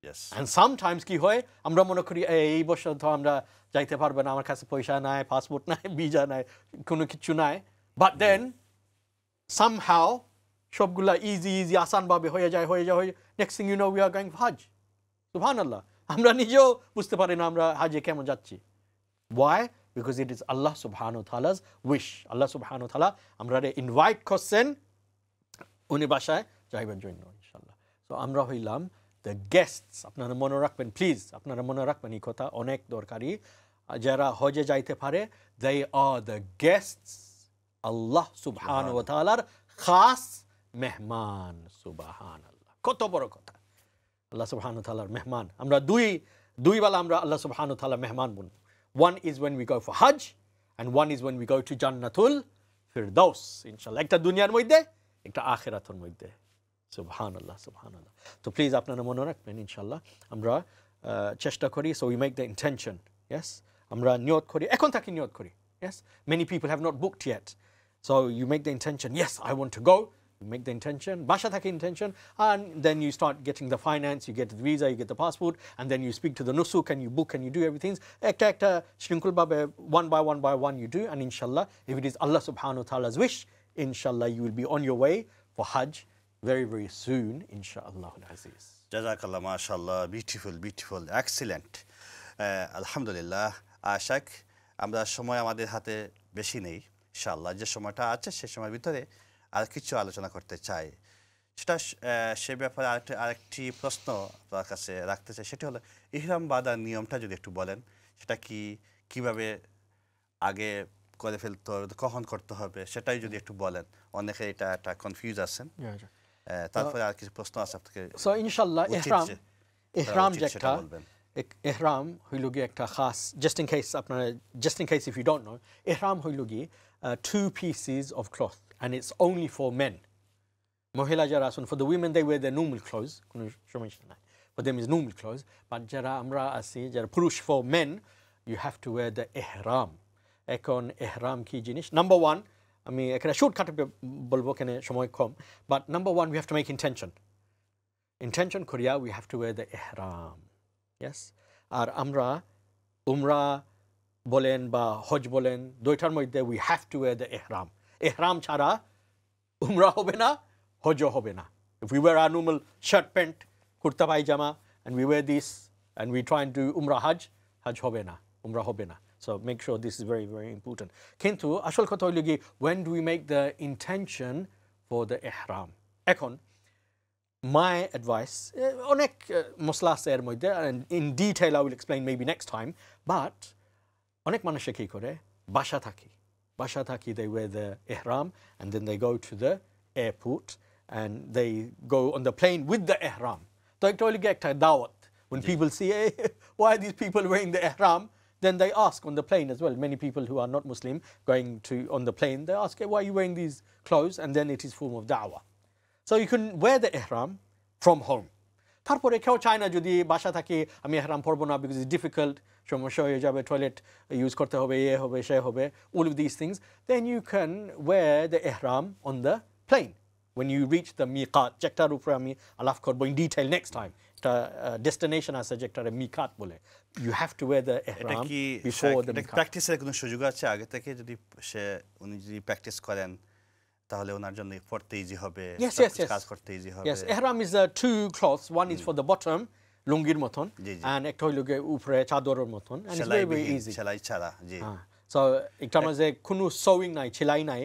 Yes. And sometimes কি হয়, আমরা মনে করি এই বছর তো আমরা যাইতে পারবো না, আমার কাছে পয়সা নাই, পাসপোর্ট নাই, ভিসা নাই, কোনো কিছু নাই। But then somehow সবগুলা ইজি আসানভাবে হয়ে যায়। Next thing you know, we are going for Hajj. Subhanallah. আমরা নিজেও বুঝতে পারি না আমরা হাজে কেমন যাচ্ছি। Why? Because it is Allah subhanahu wa ta'ala's wish. Allah subhanahu wa ta'ala আমরা ইনভাইট করছেন উনি বাসায় যাইবার জন্য ইনশাআল্লাহ। So আমরা হইলাম the guests. আপনারা মনে রাখবেন প্লিজ, আপনারা মনে রাখবেন এই কথা অনেক দরকারি। যারা হজে যাইতে পারে, they are the guests, আল্লাহ সুবহানাহু ওয়া তাআলার খাস মেহমান। সুবহানাল্লাহ, কত বড় কথা, আল্লাহ সুবহানাহু ওয়া তাআলার মেহমান। আমরা দুই বেলা আমরা আল্লাহ সুবহানাহু ওয়া তাআলার মেহমান বলবো। One is when we go for Hajj and one is when we go to Jannatul Firdaus ইনশাআল্লাহ। একটা দুনিয়ার মধ্যে, একটা আখিরাতের মধ্যে। সুবহানাল্লাহ, সুবহানাল্লাহ। তো প্লিজ আপনারা মনে রাখবেন ইনশাআল্লাহ। আমরা চেষ্টা করি, so we make the intention. Yes, আমরা নিয়ত করি, এখন থেকে নিয়ত করি। Yes, many people have not booked yet, so you make the intention. Yes, I want to go. You make the intention, বাসা থেকে intention, and then you start getting the finance, you get the visa, you get the passport, and then you speak to the nusuk and you book and you do everything. একটা শৃঙ্খলভাবে one by one you do, and inshallah, if it is Allah subhanahu wa ta'ala's wish, inshallah you will be on your way for Hajj very soon, inshallah al-aziz. জাযাকাল্লাহ, মাশাআল্লাহ, বিউটিফুল, এক্সিলেন্ট। আলহামদুলিল্লাহ। আশাক আমরা সময় আমাদের হাতে বেশি নেই, ইনশাআল্লাহ যে সময়টা আছে সে সময়ের ভিতরে আর কিছু আলোচনা করতে চাই। সেটা সে ব্যাপারে আরেকটি প্রশ্ন আপনার কাছে রাখতে চাই, সেটি হলো ইহরাম বাঁধার নিয়মটা যদি একটু বলেন, সেটা কিভাবে আগে করে ফেলতে হবে, কখন করতে হবে, সেটাই যদি একটু বলেন। অনেকে এটা একটা কনফিউজ আছেন। তারপরে আর কিছু প্রশ্ন আছে আপনাকে। সো ইনশাআল্লাহ ইহরাম যেটা, ইহরাম হইল গিয়ে একটা খাস, just in case if you don't know, ইহরাম হইল গিয়ে 2 pieces of cloth and it's only for men. মহিলা যারা আছেন, for the women they wear their normal clothes, কোনো সমস্যা নাই, for them is normal clothes, but যারা আমরা আছি যারা পুরুষ, for men you have to wear the ihram. এখন ইহরাম কি জিনিস? নাম্বার 1, আমি এখানে শর্টকাটে বলবো কেন সময় কম, but number 1 we have to make intention করিয়া we have to wear the ihram. Yes, আর আমরা উমরা বলেন বা হজ বলেন, দুইটার মধ্যে we have to wear the ihram. ইহরাম ছাড়া উমরা হবে না, হজও হবে না। If we wear our normal shirt, pant, kurta pajama, and we wear this and we try and do umrah hajj হবে না, umrah হবে না। So make sure this is very important. কিন্তু আসল কথা হইল কি, when do we make the intention for the ihram? এখন my advice, অনেক মশলা আছে এর মধ্যে, and in detail I will explain maybe next time, but অনেক মানুষে কি করে, বাসা থাকি they wear the ihram and then they go to the airport and they go on the plane with the ihram. তো একটা হইল গিয়ে একটা দাওয়াত, when people see, hey, why are these people wearing the ihram, then they ask on the plane as well. Many people who are not Muslim going on the plane, they ask, hey, why are you wearing these clothes? And then it is form of da'wah. So you can wear the ihram from home. তারপরে কেউ চায় না যদি বাসা থাকে আমি ihram পরবো না because it's difficult, সমস্যা হয়ে যাবে, টয়লেট ইউজ করতে হবে, এ হবে সে হবে, all of these things, then you can wear the ihram on the plane when you reach the miqat. যেটার উপরে আমি আলাপ করবো in detail next time. একটা ডেস্টিনেশন আছে যেটারে মিকাত বলে. You have to wear the এটা ihram কি before the miqat. প্র্যাকটিসের কোনো সুযোগ আছে আগে থেকে যদি উনি যদি প্র্যাকটিস করেন তাহলে ওনার জন্য পড়তে ইজি হবে, Yes, yes, yes. কাজ করতে ইজি হবে? Yes, ihram is two cloths. One is for the bottom, লুঙ্গির মতন, জি, জি। and একটা হইলো গিয়ে উপরে চাদরের মতন, and it's very very easy. সেলাই ছাড়া, জি। So একটা মাঝে কোনো sewing নাই, সেলাই নাই,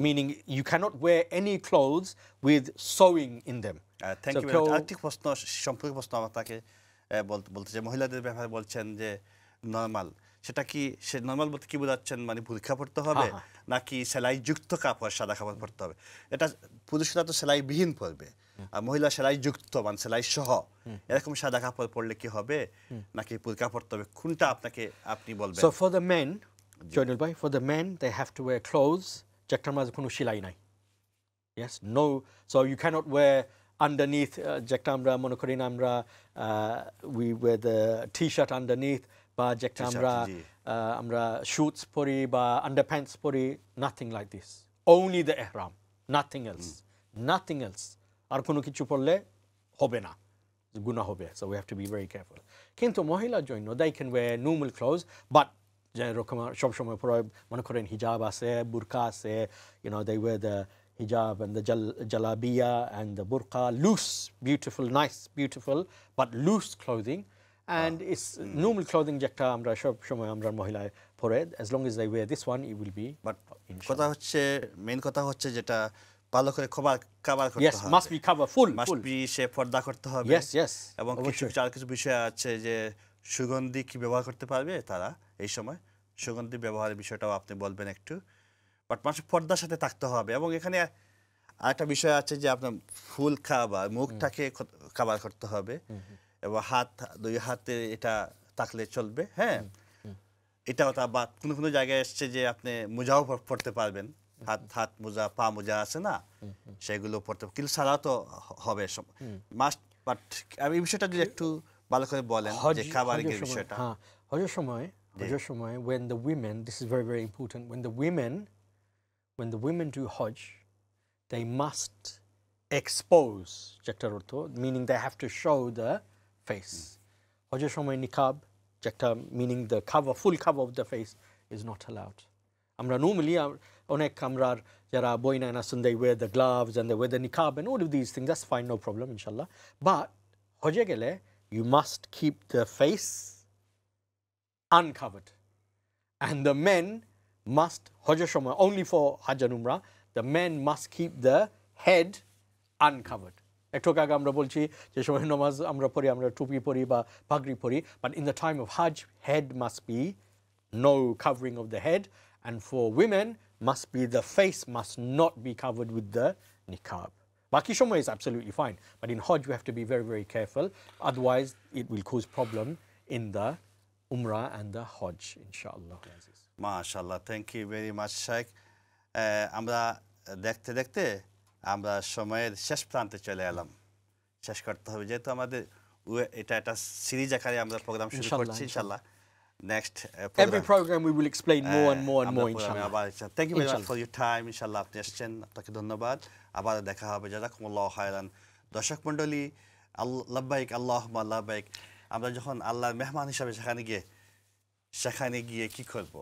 meaning you cannot wear any clothes with sewing in them. Thank So you. কেউ- আরেকটি প্রশ্ন, সম্পর্কে প্রশ্ন আমার তাকে বলতে চাই, মহিলাদের ব্যাপারে বলছেন যে নর্মাল, সেটা কি সে নর্মাল বলতে কি বোঝাচ্ছেন, মানে বুরকা পড়তে হবে নাকি সেলাই যুক্ত কাপড় সাদা কাপড় পরতে হবে? এটা পুরুষরা তো সেলাই বিহীন পরবে, আর মহিলা সেলাই যুক্ত মানে সেলাই সহ এরকম সাদা কাপড় পরলে কি হবে নাকি বুরকা পরতে হবে, কোনটা আপনি বলবেন? So for the men, Joinul bhai, for the men they have to wear clothes যেটার মাঝে কোনো সেলাই নাই. Yes, no, so you cannot wear underneath যেটা আমরা মনে করি না আমরা we wear the t-shirt underneath বা যেটা আমরা shorts পরি বা underpants পরি, nothing like this. Only the ihram, nothing else. Nothing else. আর কোনো কিছু পরলে হবে না, গুনাহ হবে. So we have to be very careful. কিন্তু মহিলার জন্য they can wear normal clothes, but যেরকম সবসময় পরে মনে করেন হিজাব আছে, বুরকা আছে, you know, they wear the hijab and the jalabiya and the burqa, loose, beautiful, nice, beautiful, but loose clothing. And it's normal clothing যেটা আমরা সব সময় আমরা মহিলায় পরে, as long as they wear this one it will be. But কথা হচ্ছে, মেইন কথা হচ্ছে যেটা ভালো করে কভার করতে Yes, হবে, must be covered full. Must be সে পর্দা করতে হবে। Yes, yes. এবং কিছু বিষয় আছে যে সুগন্ধি কি ব্যবহার করতে পারবে তারা এই সময়, সুগন্ধি ব্যবহারের বিষয়টাও আপনি বলবেন একটু। বাট মানুষের পর্দার সাথে থাকতে হবে। এবং এখানে আরেকটা বিষয় আছে যে আপনার ফুল খাবার, মুখটাকে কভার করতে হবে এবং দুই হাতে এটা থাকলে চলবে। হ্যাঁ, এটাও তা, বা কোনো জায়গায় এসছে যে আপনি মোজাও পড়তে পারবেন, হাত মোজা, পা মোজা আছে না, সেগুলো পড়তে, কিন্তু সারা তো হবে মাস্ট। বাট আমি এই বিষয়টা যদি একটু ভালো করে বলেন যে খাবারের বিষয়টা। হজের সময় when the women, this is very very important, when the women do Hajj, they must expose যেটার অর্থ, meaning they have to show the face. হজের সময় নিকাব যেটা, meaning the cover, full cover of the face is not allowed. আমরা normally অনেক আমরার যারা বইনায়ন আছেন, they wear the gloves and they wear the niqab and all of these things, that's fine, no problem inshallah. But হজে গেলে you must keep the face uncovered, and the men must, হজের সময় only for Hajj and Umrah, the men must keep the head uncovered. একটু আগে আমরা বলছি যে সময় নামাজ আমরা পড়ি, আমরা টুপি পরি বা পাগড়ি পরি, but in the time of Hajj head must be no covering of the head, and for women must be the face must not be covered with the niqab. Baki সময় is absolutely fine, but in Hajj we have to be very very careful, otherwise it will cause problem in the Umrah and the Hajj, inshallah. মাশাআল্লাহ, thank you very much Sheikh. আমরা দেখতে দেখতে আমরা সময়ের শেষ প্রান্তে চলে এলাম, শেষ করতে হবে যেহেতু আমাদের এটা একটা সিরিজ আকারে আমরা প্রোগ্রাম শুরু করছি ইনশাআল্লাহ। Next every program we will explain more and more and more inshallah. Thank you very much for your time. ইনশাআল্লাহ আপনি এসেছেন, আপনাকে ধন্যবাদ। আবার দেখা হবে, জাযাকুমুল্লাহু খায়রান। দর্শক মণ্ডলী, লাব্বাইক আল্লাহুম্মা লাব্বাইক। আমরা যখন আল্লাহর মেহমান হিসাবে সেখানে গিয়ে কি করব?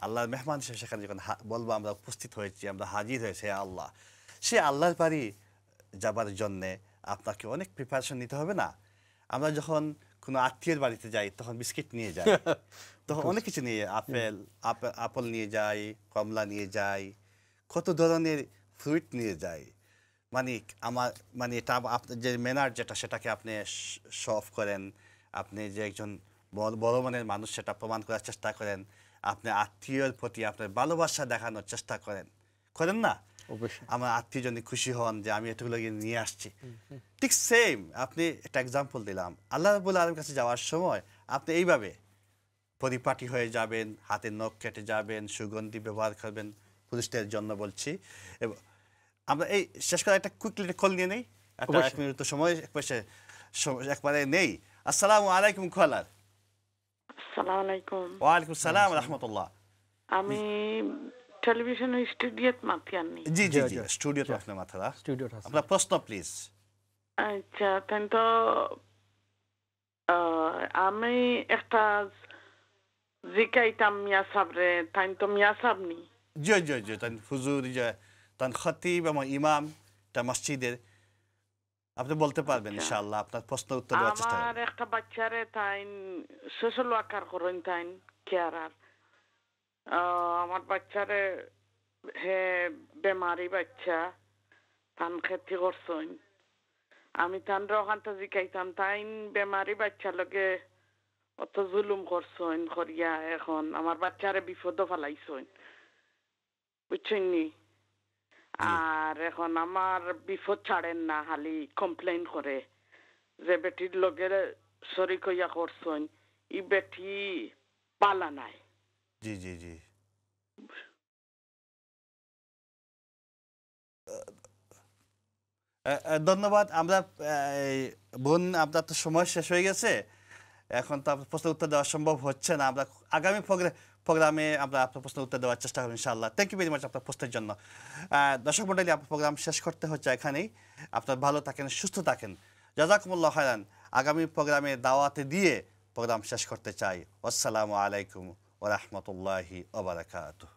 আল্লাহর মেহমান হিসেবে সেখানে যখন বলবো আমরা উপস্থিত হয়েছি, আমরা হাজির হয়েছি আল্লাহ, সে আল্লাহর বাড়ি যাবার জন্যে আপনাকে অনেক প্রিপারেশন নিতে হবে না? আমরা যখন কোনো আত্মীয়ের বাড়িতে যাই তখন বিস্কিট নিয়ে যাই, তখন অনেক কিছু নিয়ে, আপেল নিয়ে যাই, কমলা নিয়ে যাই, কত ধরনের ফ্রুট নিয়ে যাই। মানে এটা আপনার যে ম্যানার যেটা, সেটাকে আপনি শো অফ করেন, আপনি যে একজন বড় মানের মানুষ সেটা প্রমাণ করার চেষ্টা করেন, আপনি আত্মীয়ের প্রতি আপনার ভালোবাসা দেখানোর চেষ্টা করেন না? আমার আত্মীয় যদি খুশি হন যে আমি এটুকুলো নিয়ে আসছি, ঠিক সেম আপনি একটা এক্সাম্পল দিলাম, আল্লাহ রাব্বুল আলামিনের কাছে যাওয়ার সময় আপনি এইভাবে পরিপাটি হয়ে যাবেন, হাতের নখ কেটে যাবেন, সুগন্ধি ব্যবহার করবেন, পুরুষদের জন্য বলছি। আমরা এই শেষ করে একটা কুইকলি কল নিয়ে নেই, একটা অবশ্যই। 1 মিনিট তো সময় একবারে নেই। আসসালামু আলাইকুম কলার। আসসালামু আলাইকুম। ওয়ালাইকুম সালাম রহমতুল্লাহ। আমি টেলিভিশনের স্টুডিওত মাতিয়ানি। জি জি জি, জি জি। স্টুডিওতে আপনার মাথারা স্টুডিও আছে আপনার প্রশ্ন প্লিজ। আচ্ছা তাই তো আমি একটা জিকাইতাম মিয়া সাবরে, তাই তো মিয়া সাবনি। জি জি জি তান হুজুর যে তান খতিব এবং ইমাম তা মসজিদের আপনি বলতে পারবেন আচ্ছা। ইনশাআল্লাহ, আপনার প্রশ্ন উত্তর দেওয়ার চেষ্টা আমার করবেন। একটা বাচ্চারে তাই সোশ্যাল ওয়ার্কার করেন তাই কেয়ারার। আমার বাচ্চারে হে বেমারি বাচ্চা তান খেতি করছেন। আমি তান রকান্তা জিকাইতাম তাই বেমারি বাচ্চা লগে অত জুলুম করছেন করিয়া এখন আমার বাচ্চারে বিপদ ফেলাইছেন, বুঝছেন নি? আর এখন আমার বিপদ ছাড়েন না, খালি কমপ্লেন করে যে বেটির লগে শরিক হইয়া করছেন, ই বেটি পালা নাই। জি জি জি ধন্যবাদ। আমরা এই বোন আপনার তো সময় শেষ হয়ে গেছে, এখন তো আপনার প্রশ্ন উত্তর দেওয়া সম্ভব হচ্ছে না। আমরা আগামী প্রোগ্রামে আমরা আপনার প্রশ্ন উত্তর দেওয়ার চেষ্টা করব ইনশাআল্লাহ। থ্যাংক ইউ ভেরি মাচ আপনার প্রশ্নের জন্য। দর্শক মণ্ডলী, আপনার প্রোগ্রাম শেষ করতে হচ্ছে এখানেই। আপনার ভালো থাকেন, সুস্থ থাকেন, জাযাকুমুল্লাহ খায়রান। আগামী প্রোগ্রামে দাওয়াতে দিয়ে প্রোগ্রাম শেষ করতে চাই। আসসালামু আলাইকুম ওয়া রাহমাতুল্লাহি ওয়া বারাকাতুহু।